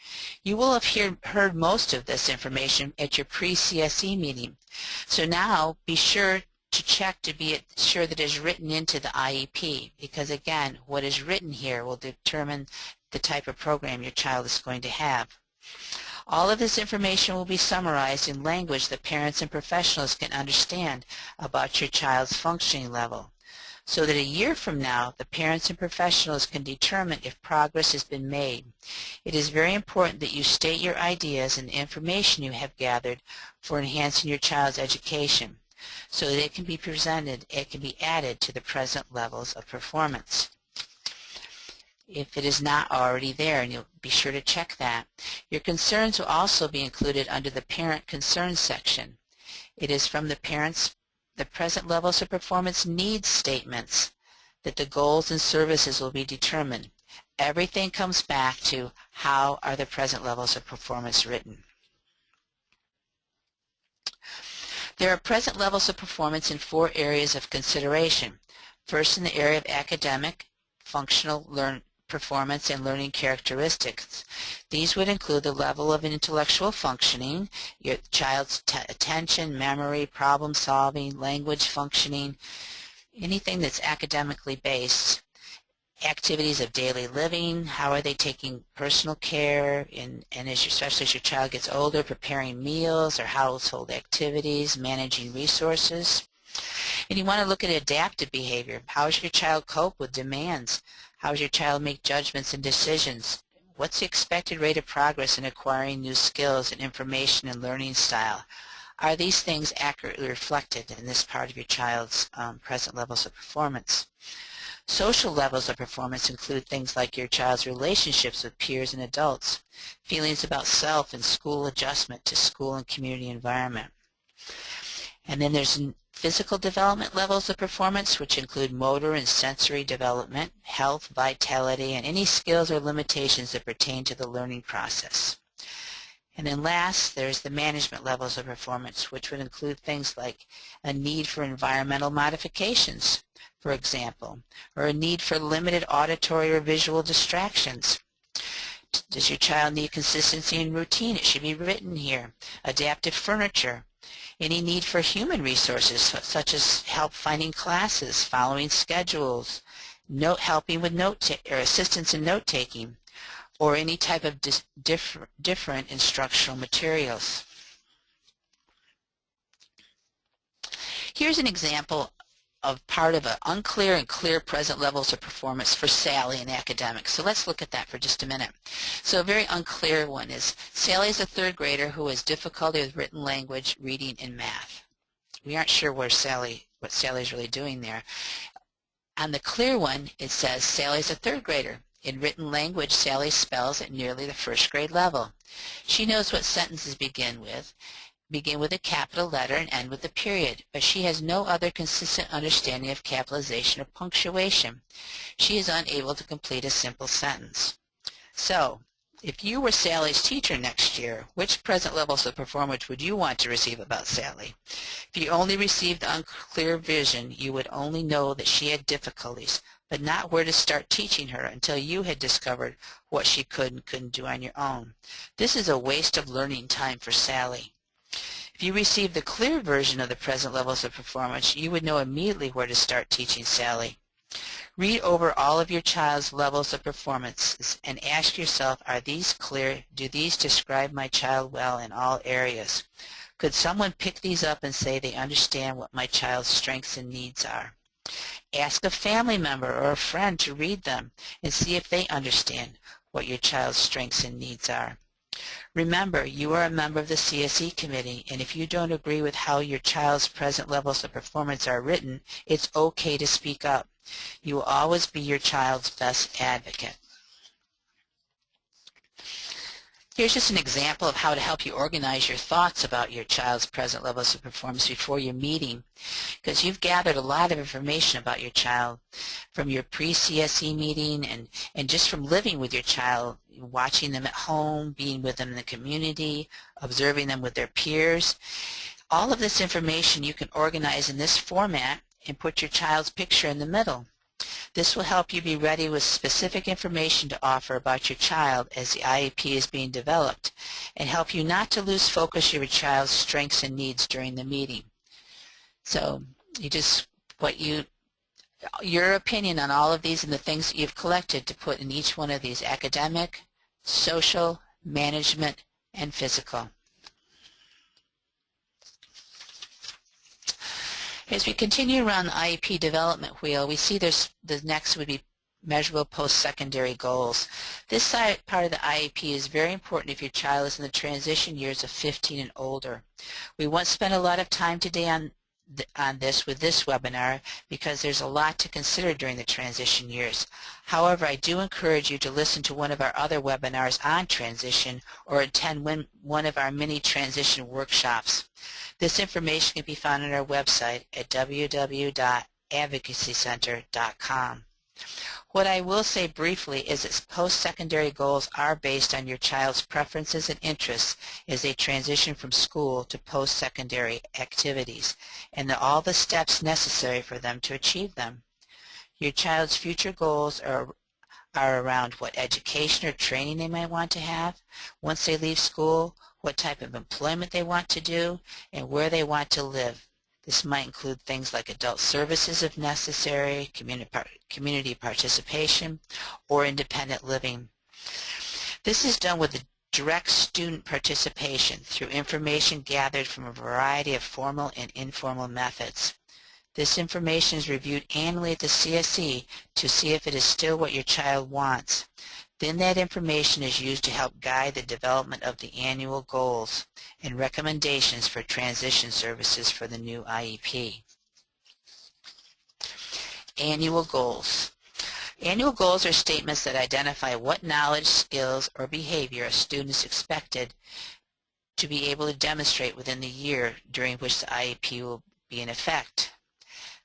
You will have heard most of this information at your pre-CSE meeting. So now be sure to check to be sure that it is written into the IEP, because again, what is written here will determine the type of program your child is going to have. All of this information will be summarized in language that parents and professionals can understand about your child's functioning level, so that a year from now, the parents and professionals can determine if progress has been made. It is very important that you state your ideas and the information you have gathered for enhancing your child's education, so that it can be presented, it can be added to the present levels of performance. If it is not already there, and you'll be sure to check that. Your concerns will also be included under the Parent Concerns section. It is from the parents' the present levels of performance needs statements that the goals and services will be determined. Everything comes back to how are the present levels of performance written. There are present levels of performance in 4 areas of consideration. First, in the area of academic, functional performance and learning characteristics. These would include the level of intellectual functioning, your child's attention, memory, problem solving, language functioning, anything that's academically based. Activities of daily living, how are they taking personal care, especially as your child gets older, preparing meals or household activities, managing resources. And you want to look at adaptive behavior. How does your child cope with demands? How does your child make judgments and decisions? What's the expected rate of progress in acquiring new skills and information and learning style? Are these things accurately reflected in this part of your child's present levels of performance? Social levels of performance include things like your child's relationships with peers and adults, feelings about self and school adjustment to school and community environment. And then there's physical development levels of performance, which include motor and sensory development, health, vitality, and any skills or limitations that pertain to the learning process. And then last, there's the management levels of performance, which would include things like a need for environmental modifications, for example, or a need for limited auditory or visual distractions. Does your child need consistency and routine? It should be written here. Adaptive furniture. Any need for human resources, such as help finding classes, following schedules, helping with assistance in note-taking, or any type of different instructional materials. Here's an example of part of an unclear and clear present levels of performance for Sally in academics. So let's look at that for just a minute. So a very unclear one is Sally is a 3rd grader who has difficulty with written language, reading, and math. We aren't sure what Sally's really doing there. On the clear one, it says Sally's a 3rd grader. In written language, Sally spells at nearly the 1st grade level. She knows what sentences begin with a capital letter and end with a period, but she has no other consistent understanding of capitalization or punctuation. She is unable to complete a simple sentence. So, if you were Sally's teacher next year, which present levels of performance would you want to receive about Sally? If you only received the unclear vision, you would only know that she had difficulties, but not where to start teaching her until you had discovered what she could and couldn't do on your own. This is a waste of learning time for Sally. If you received the clear version of the present levels of performance, you would know immediately where to start teaching Sally. Read over all of your child's levels of performance and ask yourself, are these clear? Do these describe my child well in all areas? Could someone pick these up and say they understand what my child's strengths and needs are? Ask a family member or a friend to read them and see if they understand what your child's strengths and needs are. Remember, you are a member of the CSE committee, and if you don't agree with how your child's present levels of performance are written, it's okay to speak up. You will always be your child's best advocate. Here's just an example of how to help you organize your thoughts about your child's present levels of performance before your meeting, because you've gathered a lot of information about your child from your pre-CSE meeting and just from living with your child, watching them at home, being with them in the community, observing them with their peers. All of this information you can organize in this format and put your child's picture in the middle. This will help you be ready with specific information to offer about your child as the IEP is being developed, and help you not to lose focus of your child's strengths and needs during the meeting. So your opinion on all of these and the things that you've collected to put in each one of these: academic, social, management, and physical. As we continue around the IEP development wheel, we see the next would be measurable post-secondary goals. This part of the IEP is very important if your child is in the transition years of 15 and older. We won't spend a lot of time today on this with this webinar because there's a lot to consider during the transition years. However, I do encourage you to listen to one of our other webinars on transition or attend one of our mini transition workshops. This information can be found on our website at www.advocacycenter.com. What I will say briefly is that post-secondary goals are based on your child's preferences and interests as they transition from school to post-secondary activities, and all the steps necessary for them to achieve them. Your child's future goals are around what education or training they might want to have once they leave school, what type of employment they want to do, and where they want to live. This might include things like adult services if necessary, community participation, or independent living. This is done with direct student participation through information gathered from a variety of formal and informal methods. This information is reviewed annually at the CSE to see if it is still what your child wants. Then that information is used to help guide the development of the annual goals and recommendations for transition services for the new IEP. Annual goals. Annual goals are statements that identify what knowledge, skills, or behavior a student is expected to be able to demonstrate within the year during which the IEP will be in effect.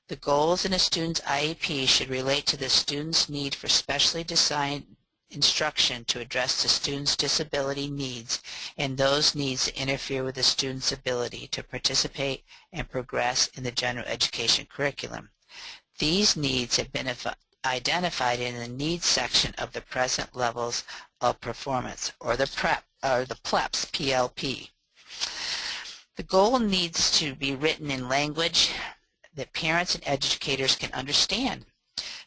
The goals in a student's IEP should relate to the student's need for specially designed instruction to address the student's disability needs and those needs that interfere with the student's ability to participate and progress in the general education curriculum. These needs have been identified in the needs section of the present levels of performance, or the PLEPS, PLP. The goal needs to be written in language that parents and educators can understand.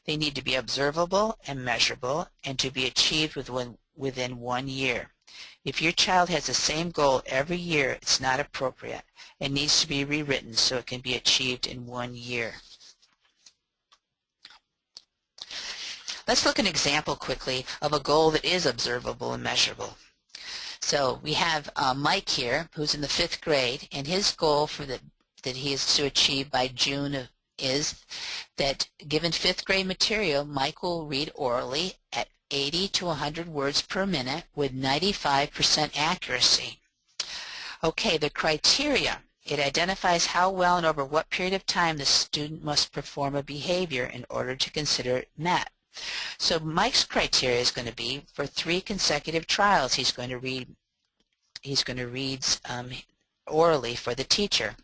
They need to be observable and measurable and to be achieved within 1 year. If your child has the same goal every year, it's not appropriate. It needs to be rewritten so it can be achieved in 1 year. Let's look at an example quickly of a goal that is observable and measurable. So we have Mike here, who's in the 5th grade, and his goal that he is to achieve by June is that given 5th grade material, Mike will read orally at 80 to 100 words per minute with 95% accuracy. Okay, the criteria. It identifies how well and over what period of time the student must perform a behavior in order to consider it met. So Mike's criteria is going to be for 3 consecutive trials he's going to read orally for the teacher.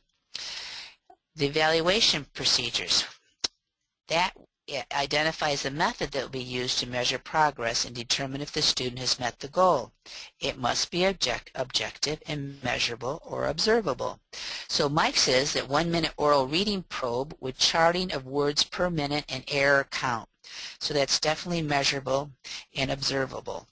The evaluation procedures. That identifies the method that will be used to measure progress and determine if the student has met the goal. It must be objective and measurable or observable. So Mike says that 1-minute oral reading probe with charting of words per minute and error count. So that's definitely measurable and observable.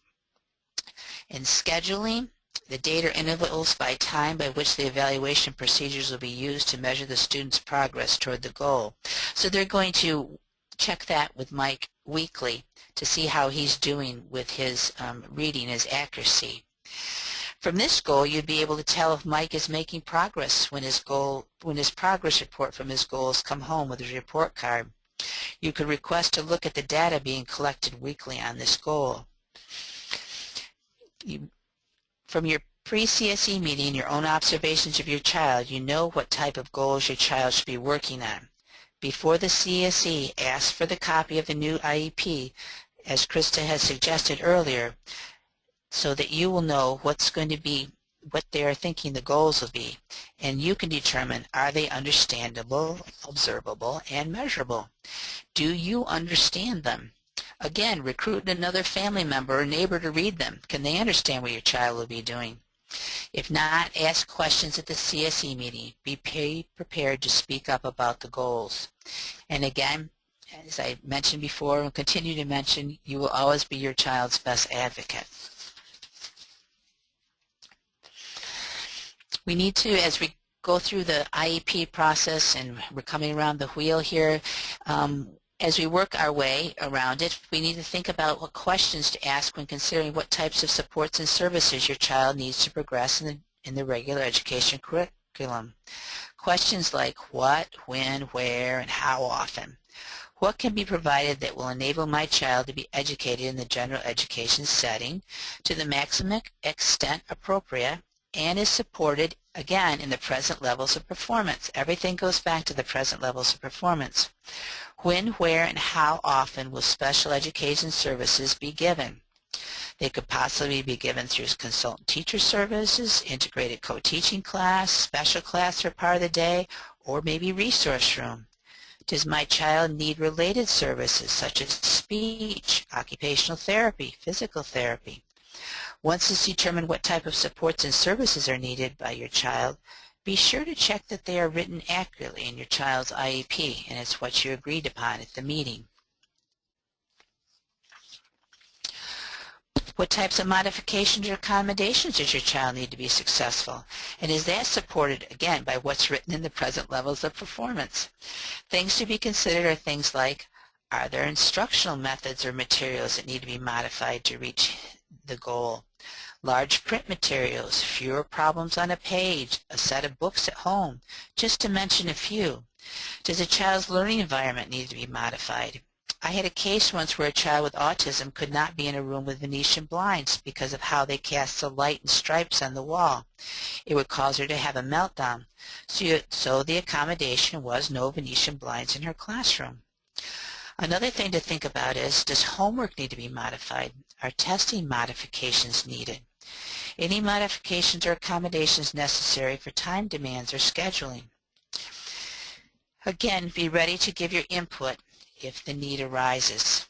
In scheduling, the date or intervals by time by which the evaluation procedures will be used to measure the student's progress toward the goal. So they're going to check that with Mike weekly to see how he's doing with his reading, his accuracy. From this goal, you'd be able to tell if Mike is making progress when his progress report from his goals come home with his report card. You could request to look at the data being collected weekly on this goal. From your pre-CSE meeting, your own observations of your child, you know what type of goals your child should be working on. Before the CSE, ask for the copy of the new IEP, as Krista has suggested earlier, so that you will know what's going to be, what they are thinking the goals will be, and you can determine, are they understandable, observable, and measurable? Do you understand them? Again, recruit another family member or neighbor to read them. Can they understand what your child will be doing? If not, ask questions at the CSE meeting. Be prepared to speak up about the goals. And again, As I mentioned before and continue to mention, you will always be your child's best advocate. We need to, as we go through the IEP process, and we're coming around the wheel here, as we work our way around it, we need to think about what questions to ask when considering what types of supports and services your child needs to progress in the regular education curriculum. Questions like what, when, where, and how often. What can be provided that will enable my child to be educated in the general education setting to the maximum extent appropriate and is supported, again, in the present levels of performance? Everything goes back to the present levels of performance. When, where, and how often will special education services be given? They could possibly be given through consultant teacher services, integrated co-teaching class, special class for part of the day, or maybe resource room. Does my child need related services such as speech, occupational therapy, physical therapy? Once it's determined what type of supports and services are needed by your child, be sure to check that they are written accurately in your child's IEP and it's what you agreed upon at the meeting. What types of modifications or accommodations does your child need to be successful? And is that supported, again, by what's written in the present levels of performance? Things to be considered are things like, are there instructional methods or materials that need to be modified to reach the goal? Large print materials, fewer problems on a page, a set of books at home, just to mention a few. Does a child's learning environment need to be modified? I had a case once where a child with autism could not be in a room with Venetian blinds because of how they cast the light and stripes on the wall. It would cause her to have a meltdown. So the accommodation was no Venetian blinds in her classroom. Another thing to think about is, does homework need to be modified? Are testing modifications needed? Any modifications or accommodations necessary for time demands or scheduling? Again, be ready to give your input if the need arises.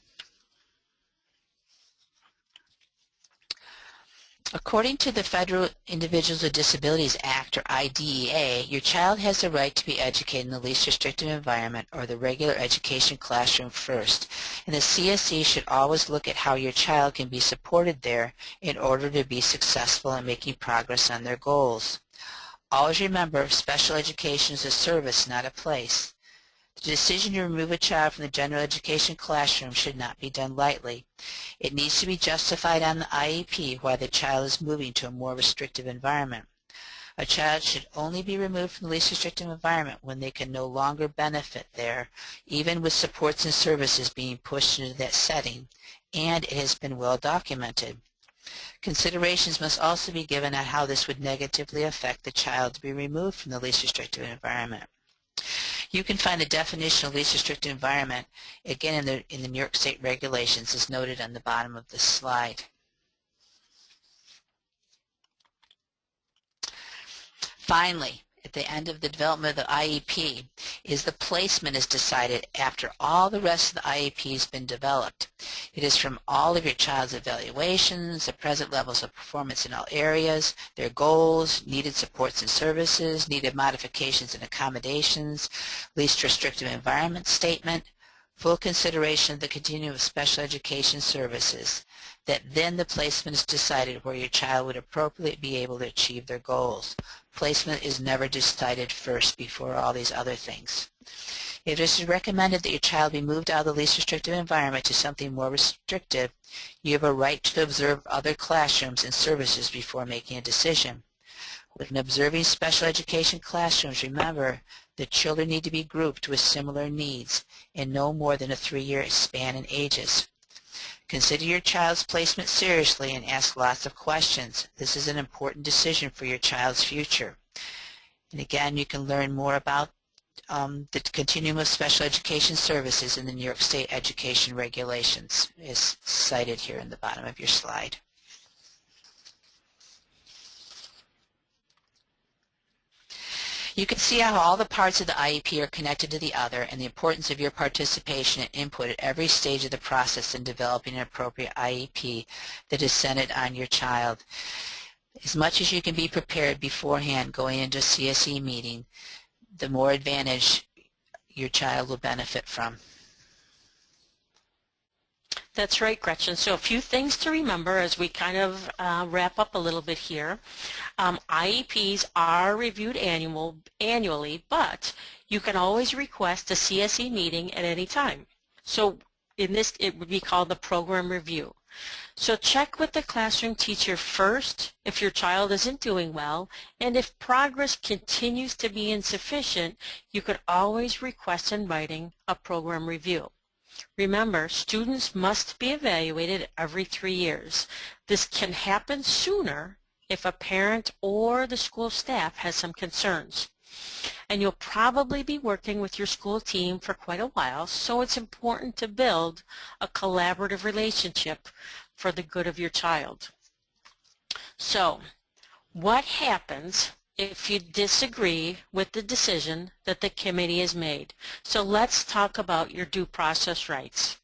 According to the Federal Individuals with Disabilities Act, or IDEA, your child has the right to be educated in the least restrictive environment or the regular education classroom first, and the CSE should always look at how your child can be supported there in order to be successful in making progress on their goals. Always remember, special education is a service, not a place. The decision to remove a child from the general education classroom should not be done lightly. It needs to be justified on the IEP why the child is moving to a more restrictive environment. A child should only be removed from the least restrictive environment when they can no longer benefit there, even with supports and services being pushed into that setting, and it has been well documented. Considerations must also be given on how this would negatively affect the child to be removed from the least restrictive environment. You can find the definition of least restrictive environment, again, in the New York State regulations, as noted on the bottom of this slide. Finally, at the end of the development of the IEP, is the placement is decided after all the rest of the IEP has been developed. It is from all of your child's evaluations, the present levels of performance in all areas, their goals, needed supports and services, needed modifications and accommodations, least restrictive environment statement, full consideration of the continuum of special education services, that then the placement is decided where your child would appropriately be able to achieve their goals. Placement is never decided first before all these other things. If it is recommended that your child be moved out of the least restrictive environment to something more restrictive, you have a right to observe other classrooms and services before making a decision. When observing special education classrooms, remember that children need to be grouped with similar needs in no more than a 3-year span in ages. Consider your child's placement seriously and ask lots of questions. This is an important decision for your child's future. And again, you can learn more about the continuum of special education services in the New York State Education Regulations, is cited here in the bottom of your slide. You can see how all the parts of the IEP are connected to the other and the importance of your participation and input at every stage of the process in developing an appropriate IEP that is centered on your child. As much as you can be prepared beforehand going into a CSE meeting, the more advantage your child will benefit from. That's right, Gretchen. So a few things to remember as we kind of wrap up a little bit here. IEPs are reviewed annually, but you can always request a CSE meeting at any time. So in this, it would be called the program review. So check with the classroom teacher first if your child isn't doing well, and if progress continues to be insufficient, you could always request in writing a program review. Remember, students must be evaluated every 3 years. This can happen sooner if a parent or the school staff has some concerns. And you'll probably be working with your school team for quite a while, so it's important to build a collaborative relationship for the good of your child. So, what happens if you disagree with the decision that the committee has made? So let's talk about your due process rights.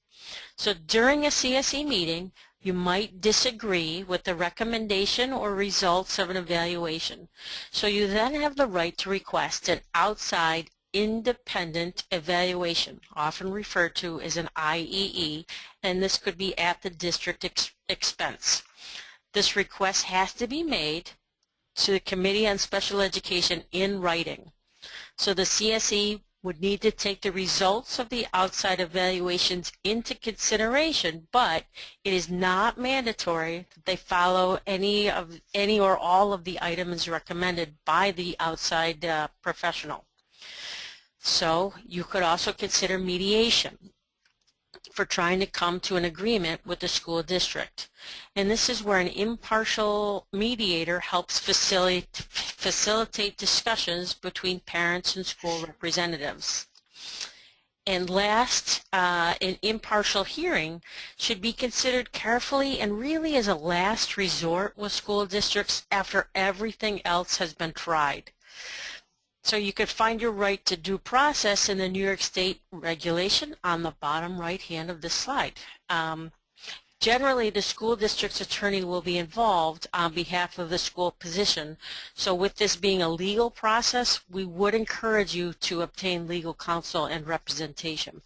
So during a CSE meeting, you might disagree with the recommendation or results of an evaluation. So you then have the right to request an outside independent evaluation, often referred to as an IEE, and this could be at the district expense. This request has to be made to the Committee on Special Education in writing. So the CSE would need to take the results of the outside evaluations into consideration, but it is not mandatory that they follow any or all of the items recommended by the outside professional. So you could also consider mediation for trying to come to an agreement with the school district. And this is where an impartial mediator helps facilitate discussions between parents and school representatives. And last, an impartial hearing should be considered carefully and really as a last resort with school districts after everything else has been tried. So you could find your right to due process in the New York State regulation on the bottom right hand of this slide. Generally, the school district's attorney will be involved on behalf of the school position. So with this being a legal process, we would encourage you to obtain legal counsel and representation.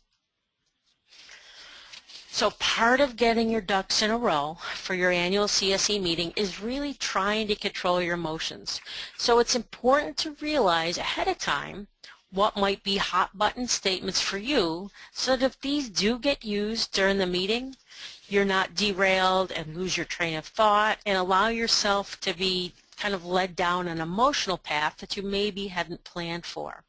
So part of getting your ducks in a row for your annual CSE meeting is really trying to control your emotions. So it's important to realize ahead of time what might be hot button statements for you so that if these do get used during the meeting, you're not derailed and lose your train of thought and allow yourself to be kind of led down an emotional path that you maybe hadn't planned for.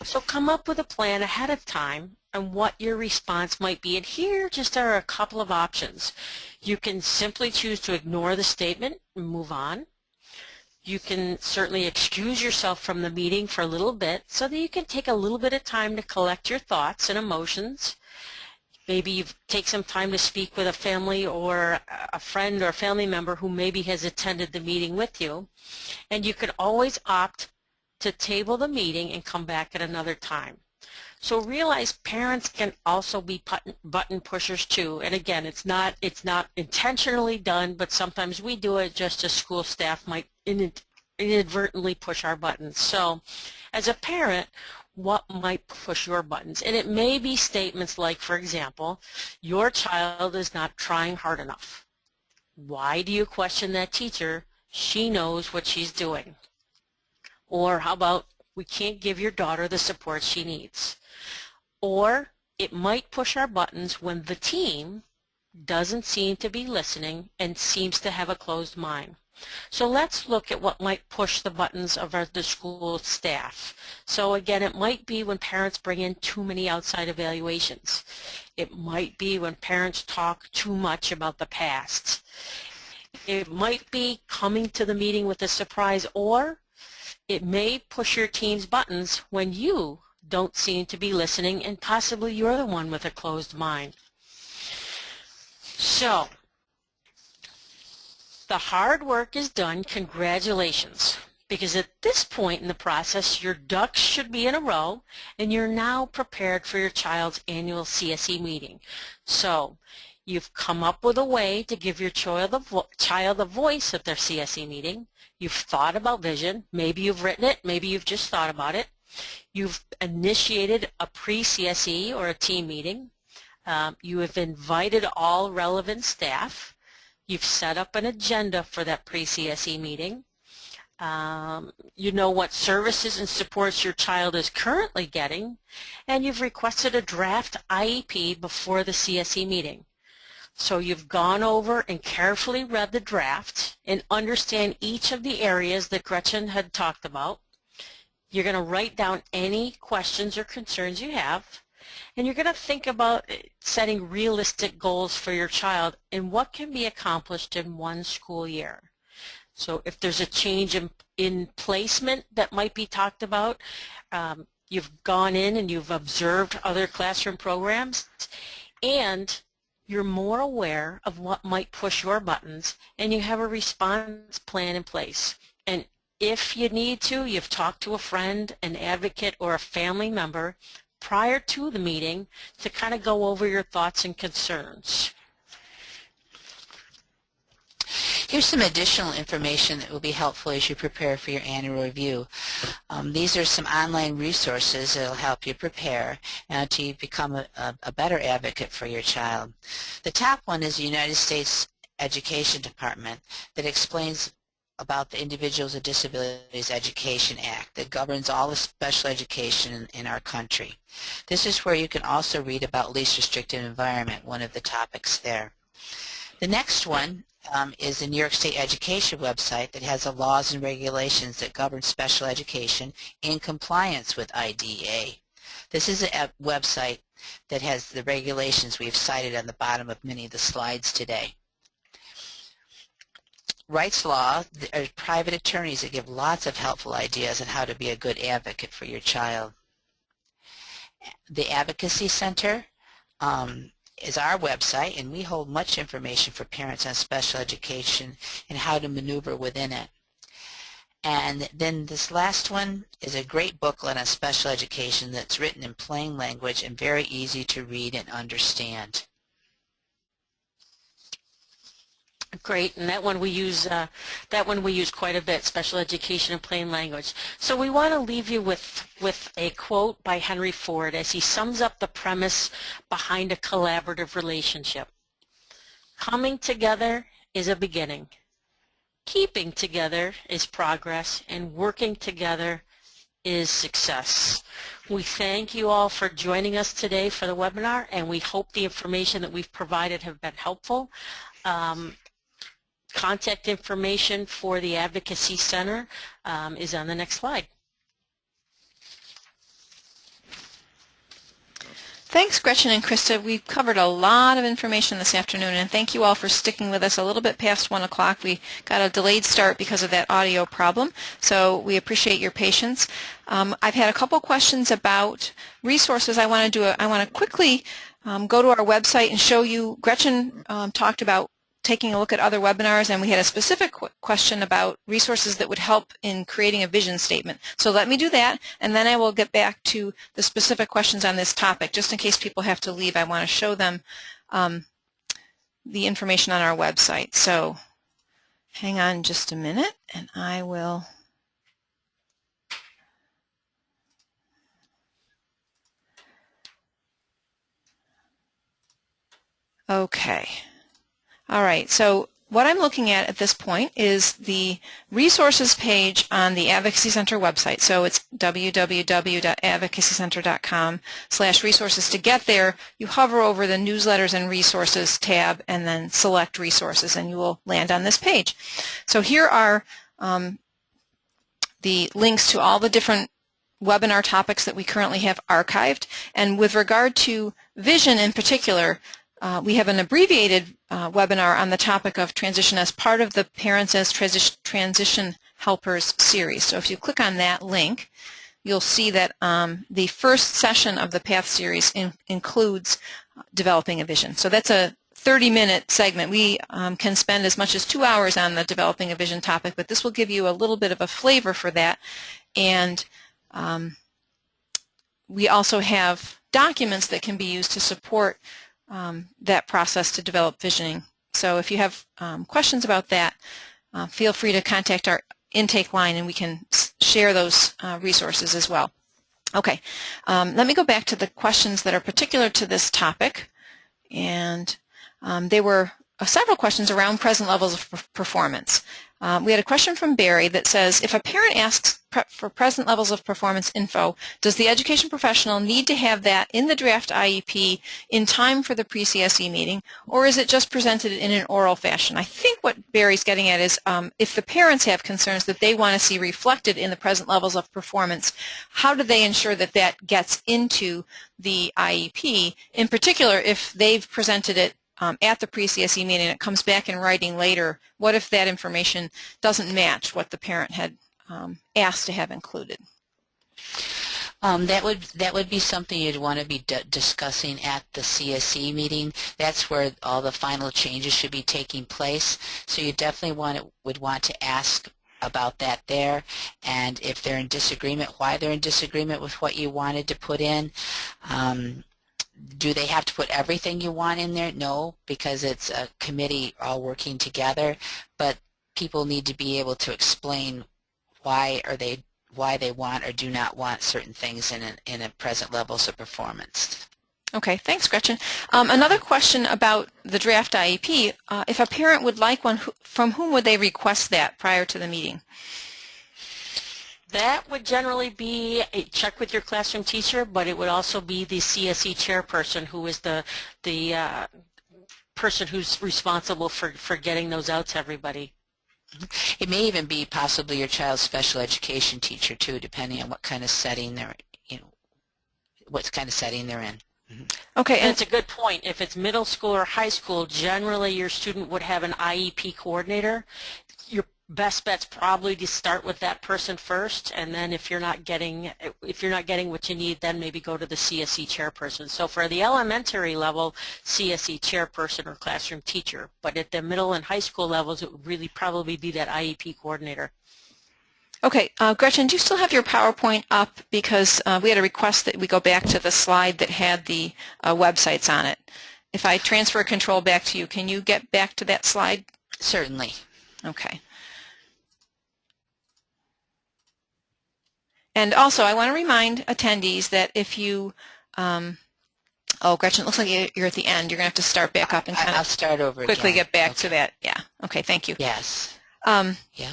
So come up with a plan ahead of time on what your response might be. And here just are a couple of options. You can simply choose to ignore the statement and move on. You can certainly excuse yourself from the meeting for a little bit so that you can take a little bit of time to collect your thoughts and emotions. Maybe you take some time to speak with a family or a friend or family member who maybe has attended the meeting with you. And you can always opt to table the meeting and come back at another time. So realize parents can also be button pushers too. And again, it's not intentionally done, but sometimes we do it just as school staff might inadvertently push our buttons. So as a parent, what might push your buttons? And it may be statements like, for example, your child is not trying hard enough. Why do you question that teacher? She knows what she's doing. Or how about, we can't give your daughter the support she needs. Or it might push our buttons when the team doesn't seem to be listening and seems to have a closed mind. So let's look at what might push the buttons of the school staff. So again, it might be when parents bring in too many outside evaluations. It might be when parents talk too much about the past. It might be coming to the meeting with a surprise, or it may push your team's buttons when you don't seem to be listening and possibly you're the one with a closed mind. So, the hard work is done. Congratulations. Because at this point in the process, your ducks should be in a row and you're now prepared for your child's annual CSE meeting. So, you've come up with a way to give your child a voice at their CSE meeting. You've thought about vision. Maybe you've written it. Maybe you've just thought about it. You've initiated a pre-CSE or a team meeting. You have invited all relevant staff. You've set up an agenda for that pre-CSE meeting. You know what services and supports your child is currently getting, and you've requested a draft IEP before the CSE meeting. So you've gone over and carefully read the draft and understand each of the areas that Gretchen had talked about. You're going to write down any questions or concerns you have, and you're going to think about setting realistic goals for your child and what can be accomplished in one school year. So if there's a change in placement that might be talked about, you've gone in and you've observed other classroom programs, and you're more aware of what might push your buttons, and you have a response plan in place. And if you need to, you've talked to a friend, an advocate, or a family member prior to the meeting to kind of go over your thoughts and concerns. Here's some additional information that will be helpful as you prepare for your annual review. These are some online resources that will help you prepare to become a better advocate for your child. The top one is the United States Education Department that explains about the Individuals with Disabilities Education Act that governs all the special education in our country. This is where you can also read about least restrictive environment, one of the topics there. The next one is the New York State Education website that has the laws and regulations that govern special education in compliance with IDEA. This is a website that has the regulations we've cited on the bottom of many of the slides today. Rights Law are private attorneys that give lots of helpful ideas on how to be a good advocate for your child. The Advocacy Center is our website, and we hold much information for parents on special education and how to maneuver within it. And then this last one is a great booklet on special education that's written in plain language and very easy to read and understand. Great, and that one we use quite a bit, special education in plain language. So we want to leave you with a quote by Henry Ford as he sums up the premise behind a collaborative relationship. Coming together is a beginning. Keeping together is progress, and working together is success. We thank you all for joining us today for the webinar, and we hope the information that we've provided have been helpful. Contact information for the Advocacy Center is on the next slide. Thanks, Gretchen and Krista. We've covered a lot of information this afternoon, and thank you all for sticking with us a little bit past 1 o'clock. We got a delayed start because of that audio problem, so we appreciate your patience. I've had a couple questions about resources. I want to quickly go to our website and show you. Gretchen talked about taking a look at other webinars, and we had a specific question about resources that would help in creating a vision statement. So let me do that, and then I will get back to the specific questions on this topic. Just in case people have to leave, I want to show them the information on our website. So hang on just a minute, and I will... Okay. All right, so what I'm looking at this point is the resources page on the Advocacy Center website. So it's www.advocacycenter.com/resources. To get there, you hover over the Newsletters and Resources tab and then select Resources, and you will land on this page. So here are the links to all the different webinar topics that we currently have archived. And with regard to vision in particular, we have an abbreviated webinar on the topic of transition as part of the Parents as Transition Helpers series. So if you click on that link, you'll see that the first session of the PATH series includes developing a vision. So that's a 30-minute segment. We can spend as much as 2 hours on the developing a vision topic, but this will give you a little bit of a flavor for that. And we also have documents that can be used to support that process to develop visioning. So if you have questions about that, feel free to contact our intake line and we can share those resources as well. Okay, let me go back to the questions that are particular to this topic. and they were several questions around present levels of performance. We had a question from Barry that says, if a parent asks for present levels of performance info, does the education professional need to have that in the draft IEP in time for the pre-CSE meeting, or is it just presented in an oral fashion? I think what Barry's getting at is if the parents have concerns that they want to see reflected in the present levels of performance, how do they ensure that that gets into the IEP, in particular if they've presented it at the pre-CSE meeting and it comes back in writing later? What if that information doesn't match what the parent had asked to have included? That would be something you'd want to be discussing at the CSE meeting. That's where all the final changes should be taking place. So you definitely would want to ask about that there, and if they're in disagreement, why they're in disagreement with what you wanted to put in. Do they have to put everything you want in there? No, because it's a committee all working together, but people need to be able to explain why they want or do not want certain things in a present levels of performance. Okay, thanks, Gretchen. Another question about the draft IEP, if a parent would like one, from whom would they request that prior to the meeting? That would generally be a check with your classroom teacher, but it would also be the CSE chairperson, who is the person who's responsible for getting those out to everybody. It may even be possibly your child's special education teacher too, depending on what kind of setting they're, what kind of setting they're in. Okay, and it's a good point. If it's middle school or high school, generally your student would have an IEP coordinator. Your best bet's probably to start with that person first, and then if you're not getting what you need, then maybe go to the CSE chairperson. So for the elementary level, CSE chairperson or classroom teacher, but at the middle and high school levels, it would really probably be that IEP coordinator. Okay, Gretchen, do you still have your PowerPoint up? Because we had a request that we go back to the slide that had the websites on it. If I transfer control back to you, can you get back to that slide? Certainly. Okay. And also, I want to remind attendees that if you, oh, Gretchen, it looks like you're at the end. You're going to have to start back up and kind I'll of start over quickly again. get back to that. Yeah. Okay, thank you. Yes. Yeah.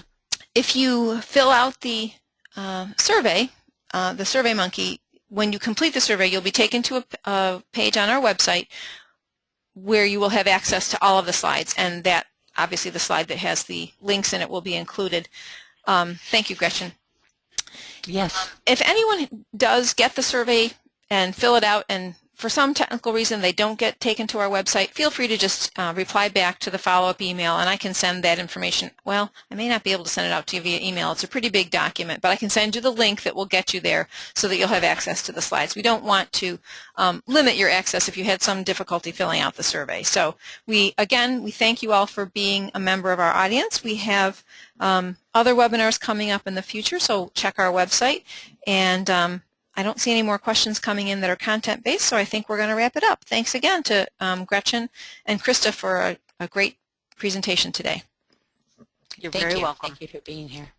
If you fill out the survey, the SurveyMonkey, when you complete the survey, you'll be taken to a page on our website where you will have access to all of the slides, and that, obviously, the slide that has the links in it will be included. Thank you, Gretchen. Yes. If anyone does get the survey and fill it out, and for some technical reason they don't get taken to our website, feel free to just reply back to the follow-up email, and I can send that information. Well, I may not be able to send it out to you via email. It's a pretty big document, but I can send you the link that will get you there so that you'll have access to the slides. We don't want to limit your access if you had some difficulty filling out the survey. So again, we thank you all for being a member of our audience. We have other webinars coming up in the future, so check our website. And I don't see any more questions coming in that are content-based, so I think we're going to wrap it up. Thanks again to Gretchen and Krista for a great presentation today. You're very welcome. Thank you for being here.